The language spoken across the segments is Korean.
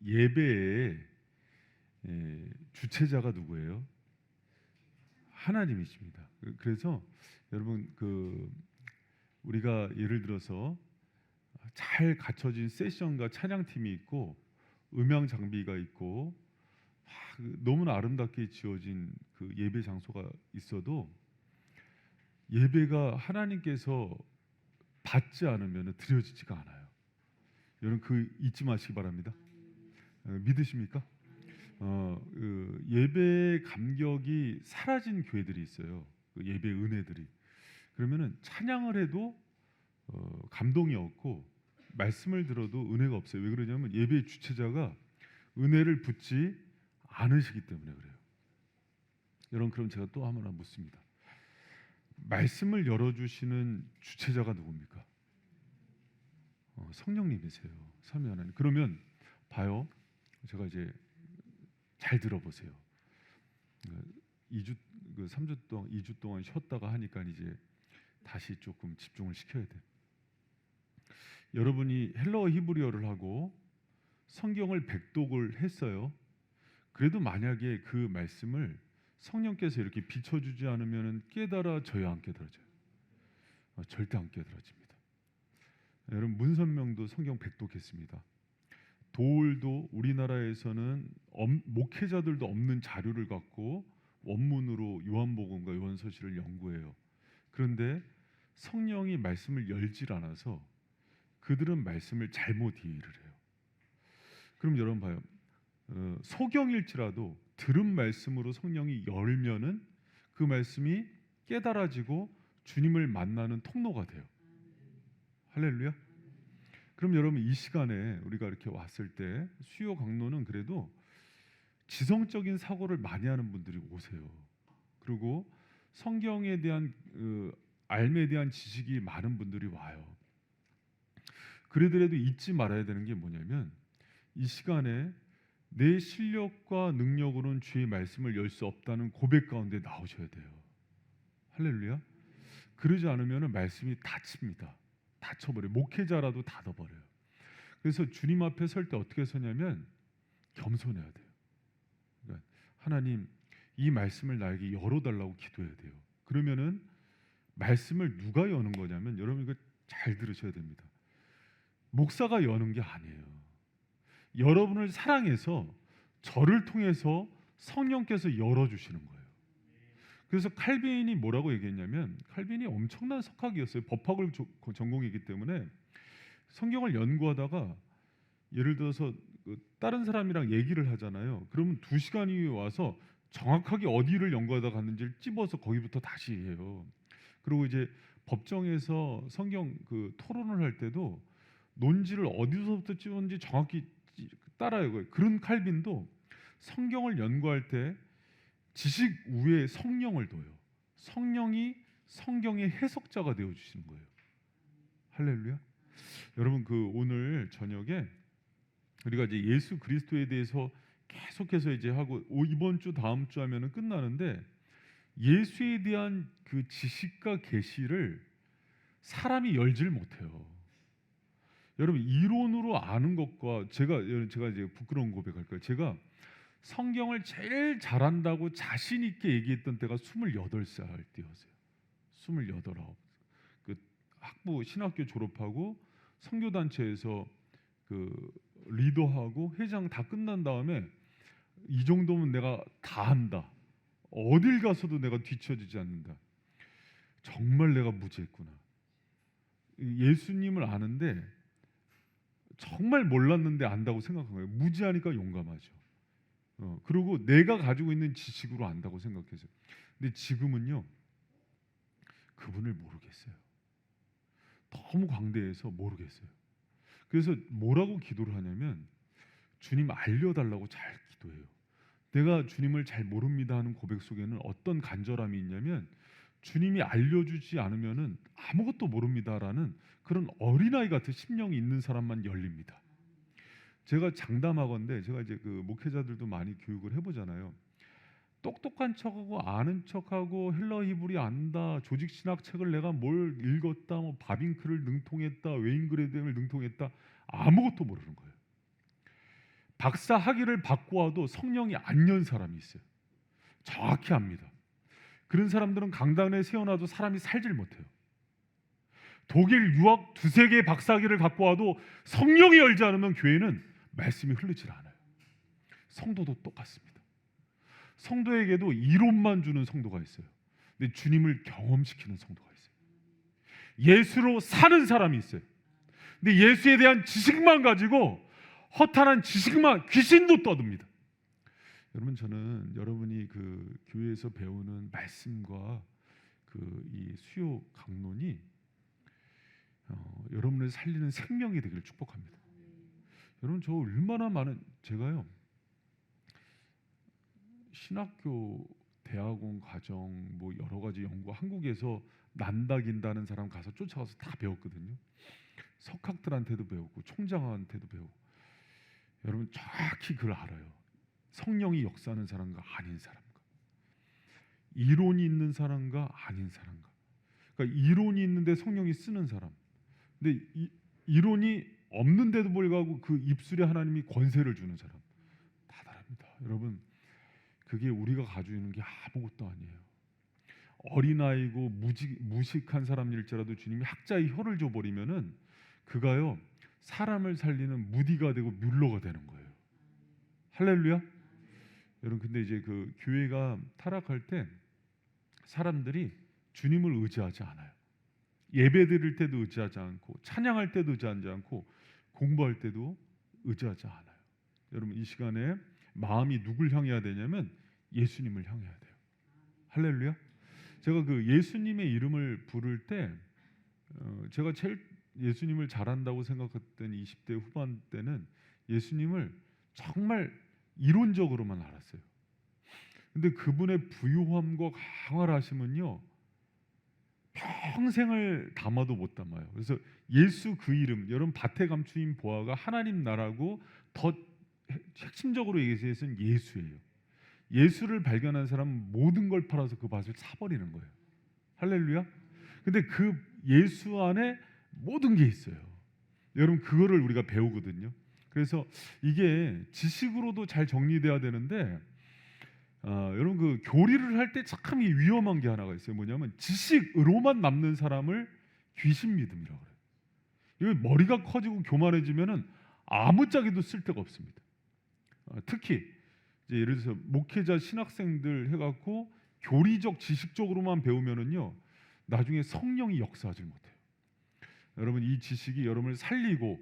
예배의 주체자가 누구예요? 하나님이십니다. 그래서 여러분 우리가 예를 들어서 잘 갖춰진 세션과 찬양팀이 있고 음향 장비가 있고 너무나 아름답게 지어진 그 예배 장소가 있어도 예배가 하나님께서 받지 않으면 드려지지가 않아요. 여러분 잊지 마시기 바랍니다. 믿으십니까? 예배의 감격이 사라진 교회들이 있어요. 그 예배 은혜들이. 그러면은 찬양을 해도 감동이 없고 말씀을 들어도 은혜가 없어요. 왜 그러냐면 예배의 주체자가 은혜를 붙지 않으시기 때문에 그래요. 여러분, 그럼 제가 또 하나 묻습니다. 말씀을 열어주시는 주체자가 누굽니까? 성령님이세요. 삼위 하나님. 그러면 봐요. 제가 이제 잘 들어보세요. 3주 동안 2주 동안 쉬었다가 하니까 이제 다시 조금 집중을 시켜야 돼. 여러분이 헬라어 히브리어를 하고 성경을 백독을 했어요. 그래도 만약에 그 말씀을 성령께서 이렇게 비춰주지 않으면 깨달아져야 안 깨달아져요? 절대 안 깨달아집니다. 여러분, 문선명도 성경 백독했습니다. 도울도 우리나라에서는 목회자들도 없는 자료를 갖고 원문으로 요한복음과 요한서신을 연구해요. 그런데 성령이 말씀을 열질 않아서 그들은 말씀을 잘못 이해를 해요. 그럼 여러분 봐요. 소경일지라도 들은 말씀으로 성령이 열면은 그 말씀이 깨달아지고 주님을 만나는 통로가 돼요. 할렐루야. 그럼 여러분, 이 시간에 우리가 이렇게 왔을 때 수요 강론은 그래도 지성적인 사고를 많이 하는 분들이 오세요. 그리고 성경에 대한 알에 대한 지식이 많은 분들이 와요. 그러더라도 잊지 말아야 되는 게 뭐냐면 이 시간에 내 실력과 능력으로는 주의 말씀을 열 수 없다는 고백 가운데 나오셔야 돼요. 할렐루야. 그러지 않으면 말씀이 닫힙니다. 닫혀버려요. 목회자라도 닫아버려요. 그래서 주님 앞에 설 때 어떻게 서냐면 겸손해야 돼요. 그러니까 하나님, 이 말씀을 나에게 열어달라고 기도해야 돼요. 그러면은 말씀을 누가 여는 거냐면 여러분 이거 잘 들으셔야 됩니다. 목사가 여는 게 아니에요. 여러분을 사랑해서 저를 통해서 성령께서 열어주시는 거예요. 그래서 칼빈이 뭐라고 얘기했냐면, 칼빈이 엄청난 석학이었어요. 법학을 전공이기 때문에 성경을 연구하다가 예를 들어서 다른 사람이랑 얘기를 하잖아요. 그러면 2시간이 와서 정확하게 어디를 연구하다 갔는지를 찝어서 거기부터 다시 해요. 그리고 이제 법정에서 성경 토론을 할 때도 논지를 어디서부터 찝었는지 정확히 따라요. 그런 칼빈도 성경을 연구할 때 지식 위에 성령을 둬요. 성령이 성경의 해석자가 되어 주시는 거예요. 할렐루야. 여러분, 오늘 저녁에 우리가 이제 예수 그리스도에 대해서 계속해서 이제 하고 이번 주 다음 주 하면은 끝나는데, 예수에 대한 그 지식과 계시를 사람이 열질 못해요. 여러분, 이론으로 아는 것과 제가 이제 부끄러운 고백할까요? 제가 성경을 제일 잘한다고 자신 있게 얘기했던 때가 28살 때였어요. 28, 9. 학부 신학교 졸업하고 선교단체에서 리더하고 회장 다 끝난 다음에 이 정도면 내가 다 한다. 어딜 가서도 내가 뒤처지지 않는다. 정말 내가 무지했구나. 예수님을 아는데 정말 몰랐는데 안다고 생각한 거예요. 무지하니까 용감하죠. 그리고 내가 가지고 있는 지식으로 안다고 생각했어요. 근데 지금은요, 그분을 모르겠어요. 너무 광대해서 모르겠어요. 그래서 뭐라고 기도를 하냐면, 주님 알려달라고 잘 기도해요. 내가 주님을 잘 모릅니다 하는 고백 속에는 어떤 간절함이 있냐면, 주님이 알려주지 않으면은 아무것도 모릅니다라는 그런 어린아이 같은 심령이 있는 사람만 열립니다. 제가 장담하건대, 제가 이제 목회자들도 많이 교육을 해보잖아요. 똑똑한 척하고 아는 척하고 헬러 히브리 안다, 조직 신학 책을 내가 뭘 읽었다, 뭐 바빙크를 능통했다, 웨인 그레덴을 능통했다, 아무것도 모르는 거예요. 박사 학위를 받고 와도 성령이 안 연 사람이 있어요. 정확히 압니다. 그런 사람들은 강단에 세워놔도 사람이 살질 못해요. 독일 유학 두세 개의 박사 학위를 갖고 와도 성령이 열지 않으면 교회는 말씀이 흐르질 않아요. 성도도 똑같습니다. 성도에게도 이론만 주는 성도가 있어요. 근데 주님을 경험시키는 성도가 있어요. 예수로 사는 사람이 있어요. 근데 예수에 대한 지식만 가지고 허탄한 지식만, 귀신도 떠듭니다. 여러분, 저는 여러분이 그 교회에서 배우는 말씀과 그 이 수요 강론이 여러분을 살리는 생명이 되기를 축복합니다. 여러분, 저 얼마나 많은, 제가요 신학교, 대학원, 가정 뭐 여러 가지 연구, 한국에서 난다긴다는 사람 가서 쫓아가서 다 배웠거든요. 석학들한테도 배웠고 총장한테도 배우고. 여러분 정확히 그걸 알아요. 성령이 역사하는 사람과 아닌 사람과, 이론이 있는 사람과 아닌 사람과. 그러니까 이론이 있는데 성령이 쓰는 사람, 근데 이론이 없는데도 불구하고 그 입술에 하나님이 권세를 주는 사람, 다 다릅니다. 여러분, 그게 우리가 가지고 있는 게 아무것도 아니에요. 어린아이고 무식한 사람일지라도 주님이 학자의 혀를 줘버리면은 그가요 사람을 살리는 무디가 되고 뮬러가 되는 거예요. 할렐루야. 여러분, 근데 이제 그 교회가 타락할 때 사람들이 주님을 의지하지 않아요. 예배 드릴 때도 의지하지 않고, 찬양할 때도 의지하지 않고, 공부할 때도 의지하지 않아요. 여러분, 이 시간에 마음이 누굴 향해야 되냐면 예수님을 향해야 돼요. 할렐루야. 제가 그 예수님의 이름을 부를 때 제가 제일 예수님을 잘한다고 생각했던 20대 후반 때는 예수님을 정말 이론적으로만 알았어요. 근데 그분의 부유함과 강활하심은요 평생을 담아도 못 담아요. 그래서 예수 그 이름, 여러분 밭에 감추인 보화가 하나님 나라고 더 핵심적으로 얘기해서는 예수예요. 예수를 발견한 사람은 모든 걸 팔아서 그 밭을 사버리는 거예요. 할렐루야. 근데 그 예수 안에 모든 게 있어요. 여러분, 그거를 우리가 배우거든요. 그래서 이게 지식으로도 잘 정리돼야 되는데 여러분, 그 교리를 할 때 참 위험한 게 하나가 있어요. 뭐냐면 지식으로만 남는 사람을 귀신 믿음이라고 그래요. 이거 머리가 커지고 교만해지면은 아무짝에도 쓸데가 없습니다. 특히 이제 예를 들어서 목회자 신학생들 해갖고 교리적 지식적으로만 배우면은요 나중에 성령이 역사하지 못해요. 여러분, 이 지식이 여러분을 살리고,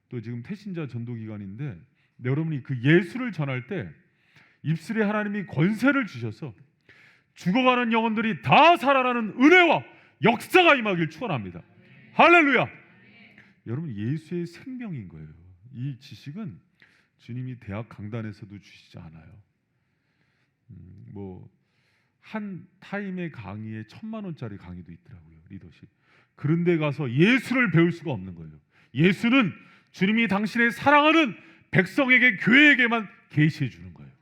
또 지금 태신자 전도 기간인데 여러분이 그 예수를 전할 때 입술에 하나님이 권세를 주셔서 죽어가는 영혼들이 다 살아나는 은혜와 역사가 임하길 축원합니다. 할렐루야. 여러분, 예수의 생명인 거예요. 이 지식은 주님이 대학 강단에서도 주시지 않아요. 뭐 한 타임의 강의에 1,000만 원짜리 강의도 있더라고요. 리더십. 그런데 가서 예수를 배울 수가 없는 거예요. 예수는 주님이 당신의 사랑하는 백성에게, 교회에게만 계시해 주는 거예요.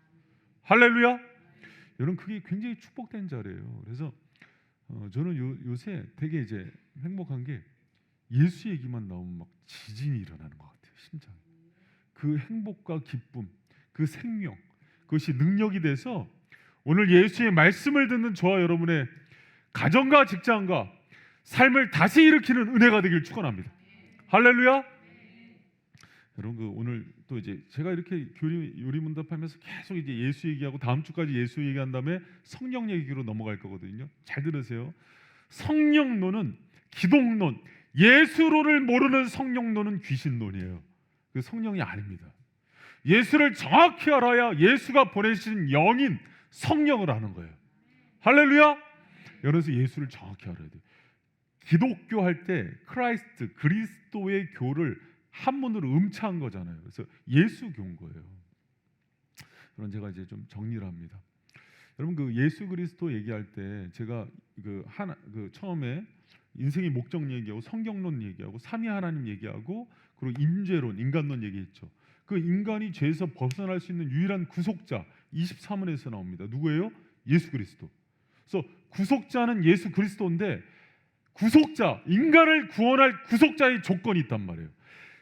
할렐루야. 여러분, 그게 굉장히 축복된 자리예요. 그래서 저는 요새 되게 이제 행복한 게 예수 얘기만 나오면 막 지진이 일어나는 것 같아요. 심장에. 그 행복과 기쁨, 그 생명, 그것이 능력이 돼서 오늘 예수의 말씀을 듣는 저와 여러분의 가정과 직장과 삶을 다시 일으키는 은혜가 되길 축원합니다. 할렐루야. 여러분, 그 오늘 또 이제 제가 이렇게 요리문답하면서 계속 이제 예수 얘기하고 다음 주까지 예수 얘기한 다음에 성령 얘기로 넘어갈 거거든요. 잘 들으세요. 성령론은 기독론, 예수론을 모르는 성령론은 귀신론이에요. 그 성령이 아닙니다. 예수를 정확히 알아야 예수가 보내신 영인 성령을 아는 거예요. 할렐루야. 그래서 예수를 정확히 알아야 돼요. 기독교 할 때 크라이스트, 그리스도의 교를 한문으로 음차한 거잖아요. 그래서 예수교인 거예요. 그럼 제가 이제 좀 정리를 합니다. 여러분, 그 예수 그리스도 얘기할 때 제가 그 처음에 인생의 목적 얘기하고 성경론 얘기하고 삼위 하나님 얘기하고 그리고 임재론, 인간론 얘기했죠. 그 인간이 죄에서 벗어날 수 있는 유일한 구속자 23원에서 나옵니다. 누구예요? 예수 그리스도. 그래서 구속자는 예수 그리스도인데, 구속자, 인간을 구원할 구속자의 조건이 있단 말이에요.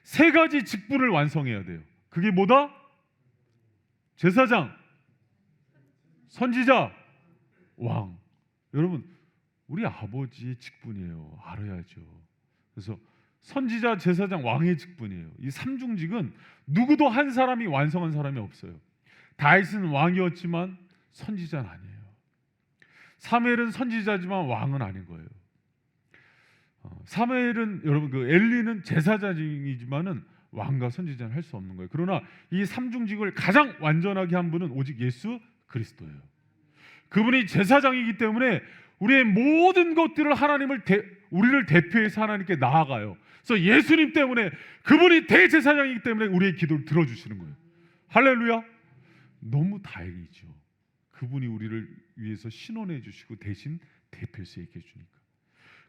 세 가지 직분을 완성해야 돼요. 그게 뭐다? 제사장, 선지자, 왕. 여러분, 우리 아버지의 직분이에요. 알아야죠. 그래서 선지자, 제사장, 왕의 직분이에요. 이 삼중직은 누구도 한 사람이 완성한 사람이 없어요. 다윗은 왕이었지만 선지자는 아니에요. 사무엘은 선지자지만 왕은 아닌 거예요. 사무엘은 여러분 그 엘리는 제사장이지만은 왕과 선지자는 할 수 없는 거예요. 그러나 이 삼중직을 가장 완전하게 한 분은 오직 예수 그리스도예요. 그분이 제사장이기 때문에 우리의 모든 것들을 우리를 대표해서 하나님께 나아가요. 그래서 예수님 때문에 그분이 대제사장이기 때문에 우리의 기도를 들어주시는 거예요. 할렐루야. 너무 다행이죠. 그분이 우리를 위해서 신원해 주시고 대신 대표해서 얘기해 주니까.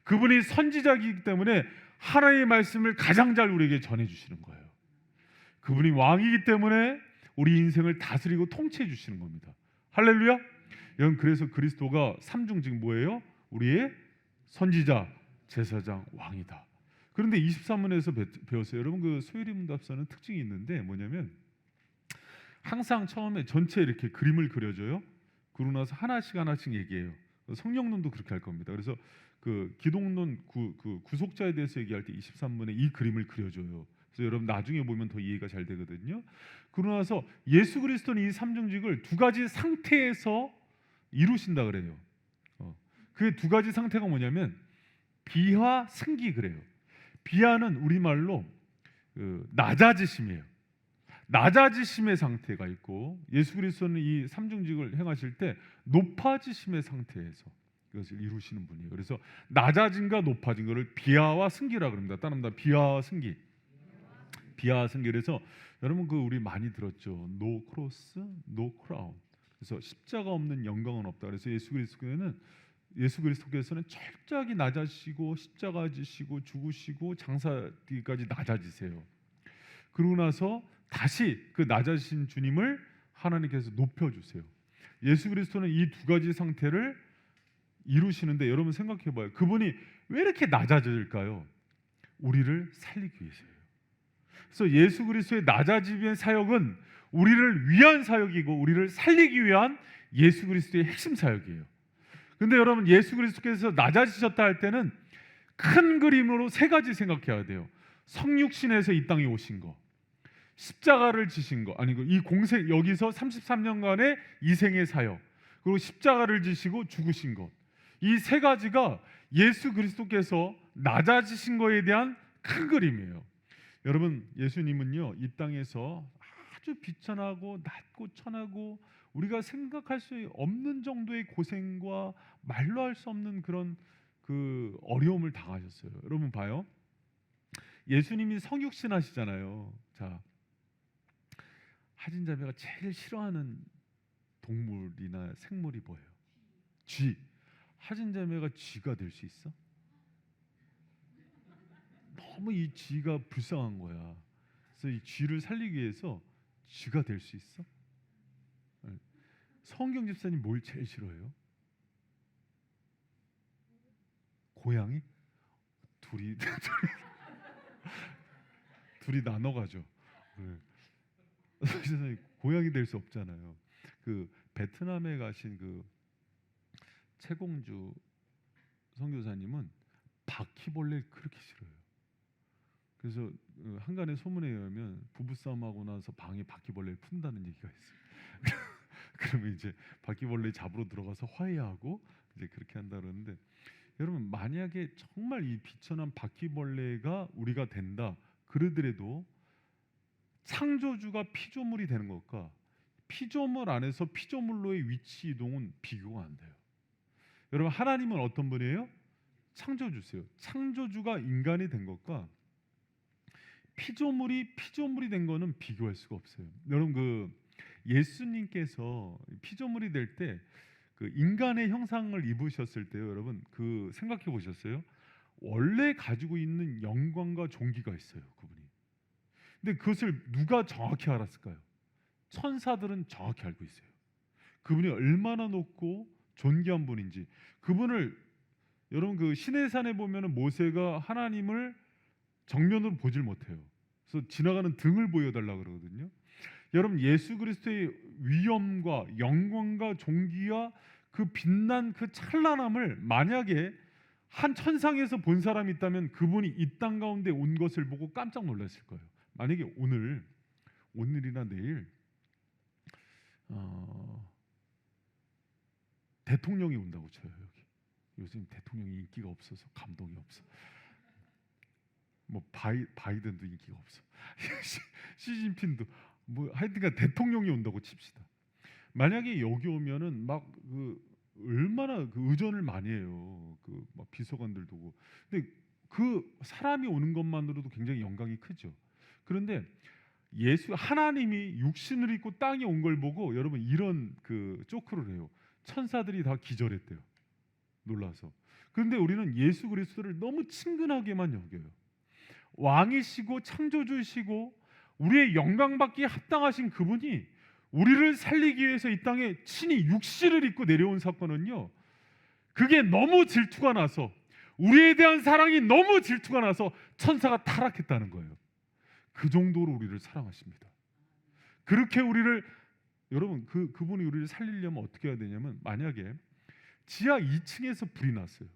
그분이 선지자이기 때문에 하나님의 말씀을 가장 잘 우리에게 전해 주시는 거예요. 그분이 왕이기 때문에 우리 인생을 다스리고 통치해 주시는 겁니다. 할렐루야. 여러분, 그래서 그리스도가 삼중직 뭐예요? 우리의 선지자, 제사장, 왕이다. 그런데 23문에서 배웠어요. 여러분, 그 소율이 문답서는 특징이 있는데 뭐냐면 항상 처음에 전체 이렇게 그림을 그려줘요. 그러고 나서 하나씩 얘기해요. 성령론도 그렇게 할 겁니다. 그래서 그 기독론 구속자에 대해서 얘기할 때 23문에 이 그림을 그려줘요. 그래서 여러분 나중에 보면 더 이해가 잘 되거든요. 그러고 나서 예수 그리스도는 이 삼중직을 두 가지 상태에서 이루신다 그래요. 그 두 가지 상태가 뭐냐면 비하, 승기 그래요. 비하는 우리말로 낮아지심이에요. 낮아지심의 상태가 있고 예수 그리스도는 이 삼중직을 행하실 때 높아지심의 상태에서 이것을 이루시는 분이에요. 그래서 낮아짐과 높아진 것을 비하와 승기라 그럽니다. 따릅니다. 비하와 승기. 비하와 승기. 그래서 여러분 그 우리 많이 들었죠. No cross, no crown. 그래서 십자가 없는 영광은 없다. 그래서 예수 그리스도께서는 철저하게 낮아지시고 십자가 지시고 죽으시고 장사까지 낮아지세요. 그러고 나서 다시 그 낮아지신 주님을 하나님께서 높여주세요. 예수 그리스도는 이 두 가지 상태를 이루시는데 여러분 생각해봐요. 그분이 왜 이렇게 낮아질까요? 우리를 살리기 위해서예요. 그래서 예수 그리스도의 낮아짐의 사역은 우리를 위한 사역이고 우리를 살리기 위한 예수 그리스도의 핵심 사역이에요. 근데 여러분 예수 그리스도께서 낮아지셨다 할 때는 큰 그림으로 세 가지 생각해야 돼요. 성육신에서 이 땅에 오신 거, 십자가를 지신 거, 아니고 이 공생 여기서 33년간의 이생의 사역, 그리고 십자가를 지시고 죽으신 것. 이 세 가지가 예수 그리스도께서 낮아지신 거에 대한 큰 그림이에요. 여러분 예수님은요 이 땅에서 아주 비천하고 낮고 천하고 우리가 생각할 수 없는 정도의 고생과 말로 할 수 없는 그런 그 어려움을 당하셨어요. 여러분 봐요. 예수님이 성육신 하시잖아요. 자, 하진자매가 제일 싫어하는 동물이나 생물이 뭐예요? 쥐. 하진자매가 쥐가 될 수 있어? 너무 이 쥐가 불쌍한 거야. 그래서 이 쥐를 살리기 위해서 쥐가 될 수 있어? 성경 집사님 뭘 제일 싫어해요? 고양이? 둘이 나눠가죠. 네. 고양이 될 수 없잖아요. 그 베트남에 가신 그 최공주 선교사님은 바퀴벌레를 그렇게 싫어해요. 그래서 한간의 소문에 의하면 부부싸움하고 나서 방에 바퀴벌레를 푼다는 얘기가 있어요. 그러면 이제 바퀴벌레 잡으러 들어가서 화해하고 이제 그렇게 한다 그러는데 여러분 만약에 정말 이 비천한 바퀴벌레가 우리가 된다 그러더라도 창조주가 피조물이 되는 것과 피조물 안에서 피조물로의 위치 이동은 비교가 안 돼요. 여러분 하나님은 어떤 분이에요? 창조주세요. 창조주가 인간이 된 것과 피조물이 된 거는 비교할 수가 없어요. 여러분 그 예수님께서 피조물이 될 때 그 인간의 형상을 입으셨을 때요, 여러분 그 생각해 보셨어요? 원래 가지고 있는 영광과 존귀가 있어요, 그분이. 근데 그것을 누가 정확히 알았을까요? 천사들은 정확히 알고 있어요. 그분이 얼마나 높고 존귀한 분인지. 그분을 여러분 그 시내산에 보면은 모세가 하나님을 정면으로 보질 못해요. 그래서 지나가는 등을 보여달라 그러거든요. 여러분 예수 그리스도의 위엄과 영광과 존귀와 그 빛난 그 찬란함을 만약에 한 천상에서 본 사람이 있다면 그분이 이 땅 가운데 온 것을 보고 깜짝 놀랐을 거예요. 만약에 오늘이나 내일 대통령이 온다고 쳐요. 여기 요즘 대통령이 인기가 없어서 감동이 없어. 뭐 바이든도 인기가 없어. 시진핑도 뭐 하여튼간 대통령이 온다고 칩시다. 만약에 여기 오면은 막 얼마나 의전을 많이 해요. 막 비서관들도 오고. 근데 그 사람이 오는 것만으로도 굉장히 영광이 크죠. 그런데 하나님이 육신을 입고 땅에 온 걸 보고 여러분 이런 쪼크를 해요. 천사들이 다 기절했대요. 놀라서. 그런데 우리는 예수 그리스도를 너무 친근하게만 여겨요. 왕이시고 창조주시고 우리의 영광받기에 합당하신 그분이 우리를 살리기 위해서 이 땅에 친히 육신을 입고 내려온 사건은요, 그게 너무 질투가 나서, 우리에 대한 사랑이 너무 질투가 나서 천사가 타락했다는 거예요. 그 정도로 우리를 사랑하십니다. 그렇게 여러분 그분이 우리를 살리려면 어떻게 해야 되냐면, 만약에 지하 2층에서 불이 났어요.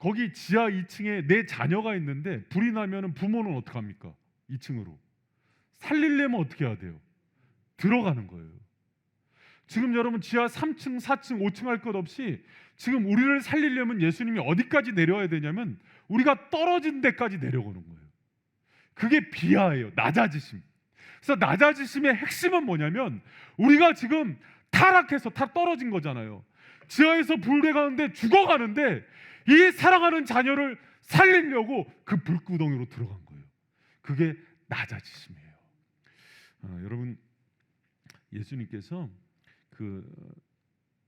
거기 지하 2층에 내 자녀가 있는데 불이 나면 부모는 어떻게 합니까? 2층으로 살리려면 어떻게 해야 돼요? 들어가는 거예요. 지금 여러분 지하 3층, 4층, 5층 할 것 없이 지금 우리를 살리려면 예수님이 어디까지 내려와야 되냐면 우리가 떨어진 데까지 내려오는 거예요. 그게 비하예요. 낮아지심. 그래서 낮아지심의 핵심은 뭐냐면, 우리가 지금 타락해서 다 떨어진 거잖아요. 지하에서 불에 가는데 죽어가는데 이 사랑하는 자녀를 살리려고 그 불구덩이로 들어간 거예요. 그게 낮아지심이에요. 여러분 예수님께서 그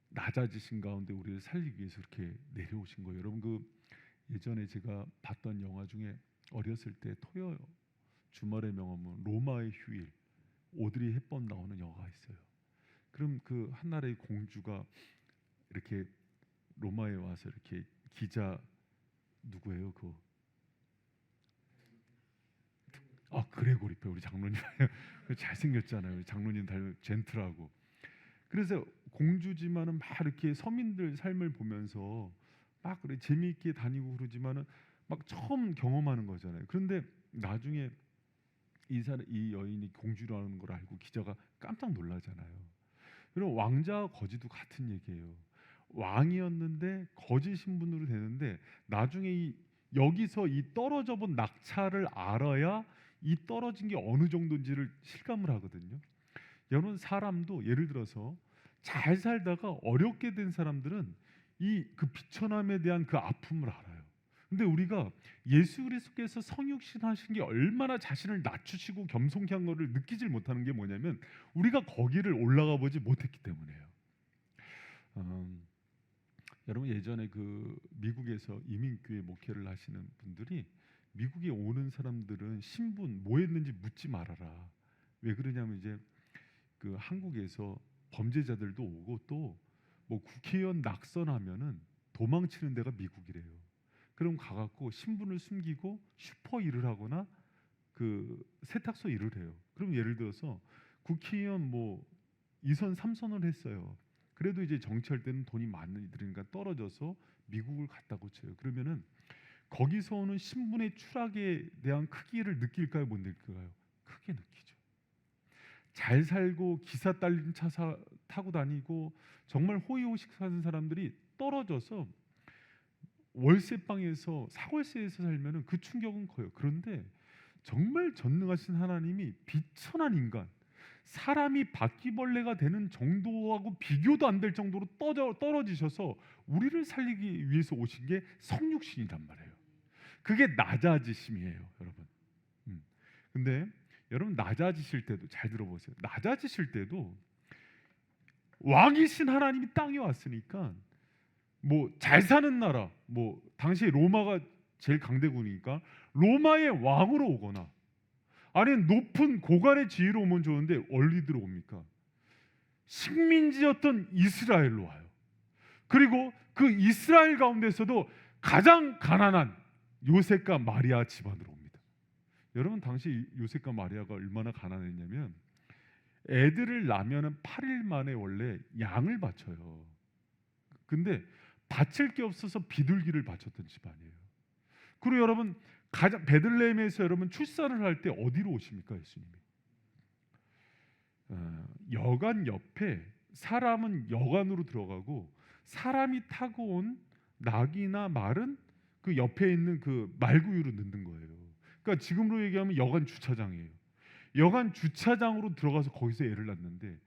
낮아지신 가운데 우리를 살리기 위해서 이렇게 내려오신 거예요. 여러분 예전에 제가 봤던 영화 중에 어렸을 때 토요 주말의 명함은 로마의 휴일, 오드리 헵번 나오는 영화가 있어요. 그럼 한 나라의 공주가 이렇게 로마에 와서 이렇게 기자 누구예요? 그레고리 배 우리 장로님 잘생겼잖아요. 장로님 닮은 젠틀하고. 그래서 공주지만은 막 이렇게 서민들 삶을 보면서 막 그래 재미있게 다니고 그러지만은 막 처음 경험하는 거잖아요. 그런데 나중에 이 여인이 공주라는 걸 알고 기자가 깜짝 놀라잖아요. 그럼 왕자와 거지도 같은 얘기예요. 왕이었는데 거지 신분으로 되는데 나중에 여기서 이 떨어져 본 낙차를 알아야 이 떨어진 게 어느 정도인지를 실감을 하거든요. 여러분 사람도 예를 들어서 잘 살다가 어렵게 된 사람들은 그 비천함에 대한 그 아픔을 알아요. 근데 우리가 예수 그리스도께서 성육신 하신 게 얼마나 자신을 낮추시고 겸손케 한 거를 느끼질 못하는 게 뭐냐면, 우리가 거기를 올라가 보지 못했기 때문이에요. 여러분 예전에 미국에서 이민교회 목회를 하시는 분들이, 미국에 오는 사람들은 신분 뭐 했는지 묻지 말아라. 왜 그러냐면 이제 한국에서 범죄자들도 오고 또 뭐 국회의원 낙선하면은 도망치는 데가 미국이래요. 그럼 가갖고 신분을 숨기고 슈퍼 일을 하거나 세탁소 일을 해요. 그럼 예를 들어서 국회의원 뭐 2선 3선을 했어요. 그래도 이제 정치할 때는 돈이 많이 들으니까 떨어져서 미국을 갔다고 쳐요. 그러면은 거기서 오는 신분의 추락에 대한 크기를 느낄까요? 못 느낄까요? 크게 느끼죠. 잘 살고 기사 딸린 차 타고 다니고 정말 호의호식 사는 사람들이 떨어져서 월세방에서 사골세에서 살면은 그 충격은 커요. 그런데 정말 전능하신 하나님이 비천한 인간, 사람이 바퀴벌레가 되는 정도하고 비교도 안 될 정도로 떨어지셔서 우리를 살리기 위해서 오신 게 성육신이란 말이에요. 그게 낮아지심이에요, 여러분. 근데 여러분 낮아지실 때도 잘 들어보세요. 낮아지실 때도 왕이신 하나님이 땅에 왔으니까 뭐 잘 사는 나라, 뭐 당시 로마가 제일 강대국이니까 로마의 왕으로 오거나, 아니면 높은 고관의 지위로 오면 좋은데 어디로 옵니까? 식민지였던 이스라엘로 와요. 그리고 그 이스라엘 가운데서도 가장 가난한 요셉과 마리아 집안으로 옵니다. 여러분 당시 요셉과 마리아가 얼마나 가난했냐면 애들을 낳으면은 8일 만에 원래 양을 바쳐요. 근데 바칠 게 없어서 비둘기를 바쳤던 집안이에요. 그리고 여러분 가장 베들레헴에서 여러분 출산을 할 때 어디로 오십니까 예수님이? 여관 옆에 사람은 여관으로 들어가고 사람이 타고 온 낙이나 말은 그 옆에 있는 그 말구유로 넣는 거예요. 그러니까 지금으로 얘기하면 여관 주차장이에요. 여관 주차장으로 들어가서 거기서 애를 낳는데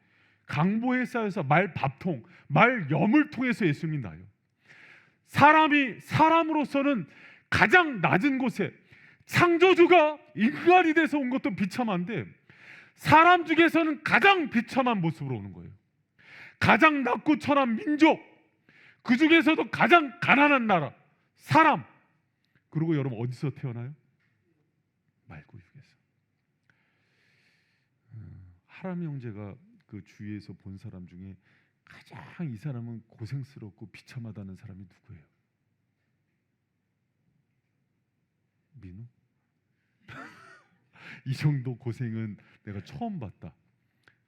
강보에 쌓여서 말 밥통, 말 염을 통해서 예수님이 나요. 사람이 사람으로서는 가장 낮은 곳에 창조주가 인간이 돼서 온 것도 비참한데 사람 중에서는 가장 비참한 모습으로 오는 거예요. 가장 낮고 천한 민족, 그 중에서도 가장 가난한 나라, 사람. 그리고 여러분 어디서 태어나요? 말구육에서. 하람 형제가 그 주위에서 본 사람 중에 가장 이 사람은 고생스럽고 비참하다는 사람이 누구예요? 민우? 이 정도 고생은 내가 처음 봤다.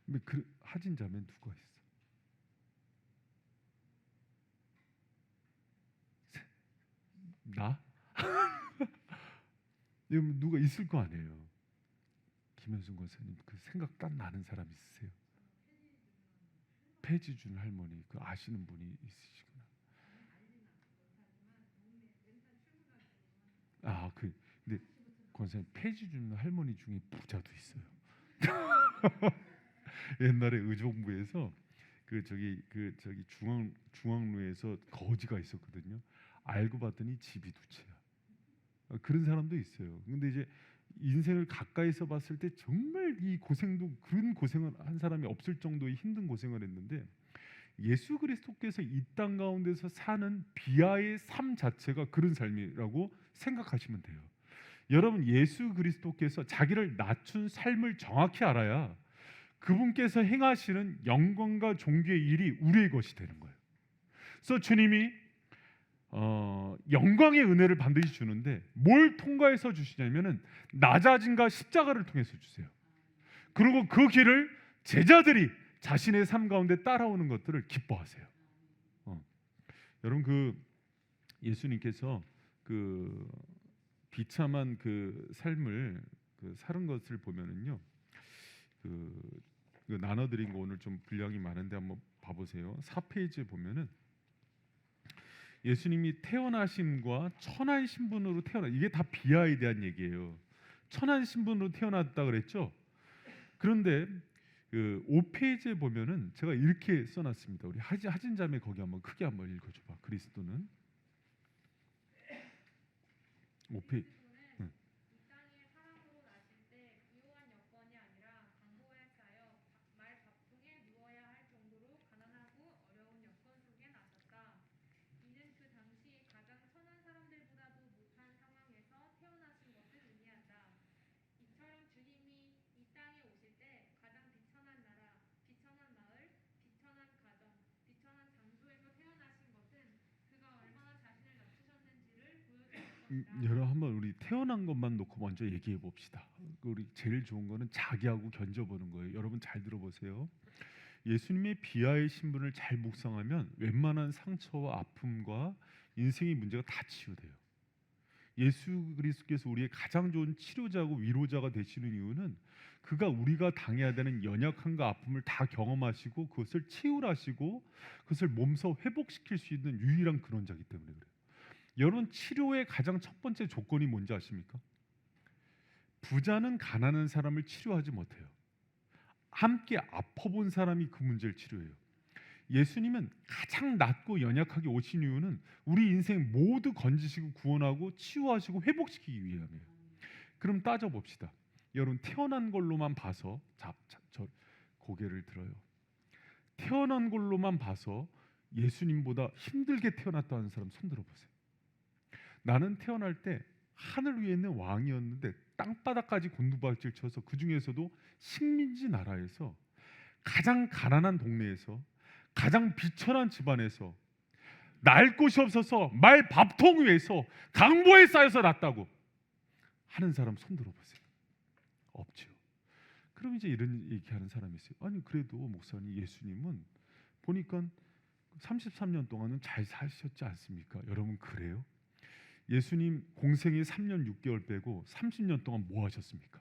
근데 그 하진 자매 누가 있어? 나? 누가 있을 거 아니에요. 김현순 권사님 그 생각 딱 나는 사람 있으세요? 폐지준 할머니 그 아시는 분이 있으시구나. 근데 권사님 폐지준 할머니 중에 부자도 있어요. 옛날에 의정부에서 저기 중앙로에서 거지가 있었거든요. 알고 봤더니 집이 두 채야. 그런 사람도 있어요. 근데 이제 인생을 가까이서 봤을 때 정말 이 고생도 그런 고생을 한 사람이 없을 정도의 힘든 고생을 했는데 예수 그리스도께서 이 땅 가운데서 사는 비아의 삶 자체가 그런 삶이라고 생각하시면 돼요. 여러분 예수 그리스도께서 자기를 낮춘 삶을 정확히 알아야 그분께서 행하시는 영광과 존귀의 일이 우리의 것이 되는 거예요. 그래서 주님이 영광의 은혜를 반드시 주는데 뭘 통과해서 주시냐면은 낮아짐과 십자가를 통해서 주세요. 그리고 그 길을 제자들이 자신의 삶 가운데 따라오는 것들을 기뻐하세요. 여러분 그 예수님께서 그 비참한 그 삶을 사는 것을 보면은요, 그 나눠드린 거 오늘 좀 분량이 많은데 한번 봐보세요. 4페이지에 보면은 예수님이 태어나심과 천한 신분으로 이게 다 비아에 대한 얘기예요. 천한 신분으로 태어났다 그랬죠. 그런데 그 5페이지에 보면은 제가 이렇게 써놨습니다. 우리 하진 자매 거기 한번 크게 한번 읽어줘봐. 그리스도는 5페이지. 한번 우리 태어난 것만 놓고 먼저 얘기해 봅시다. 우리 제일 좋은 거는 자기하고 견져보는 거예요. 여러분 잘 들어보세요. 예수님의 비아의 신분을 잘 묵상하면 웬만한 상처와 아픔과 인생의 문제가 다 치유돼요. 예수 그리스도께서 우리의 가장 좋은 치료자고 위로자가 되시는 이유는 그가 우리가 당해야 되는 연약함과 아픔을 다 경험하시고 그것을 치유하시고 그것을 몸소 회복시킬 수 있는 유일한 근원자이기 때문에 그래요. 여러분 치료의 가장 첫 번째 조건이 뭔지 아십니까? 부자는 가난한 사람을 치료하지 못해요. 함께 아파본 사람이 그 문제를 치료해요. 예수님은 가장 낮고 연약하게 오신 이유는 우리 인생 모두 건지시고 구원하고 치유하시고 회복시키기 위함이에요. 그럼 따져봅시다. 여러분 태어난 걸로만 봐서 저 고개를 들어요. 태어난 걸로만 봐서 예수님보다 힘들게 태어났다는 사람 손 들어보세요. 나는 태어날 때 하늘 위에 있는 왕이었는데 땅바닥까지 곤두박질 쳐서 그 중에서도 식민지 나라에서 가장 가난한 동네에서 가장 비천한 집안에서 날 곳이 없어서 말 밥통 위에서 강보에 쌓여서 났다고 하는 사람 손 들어보세요. 없죠. 그럼 이제 이런 얘기하는 사람이 있어요. 아니 그래도 목사님, 예수님은 보니까 33년 동안은 잘 사셨지 않습니까? 여러분 그래요? 예수님 공생이 3년 6개월 빼고 30년 동안 뭐 하셨습니까?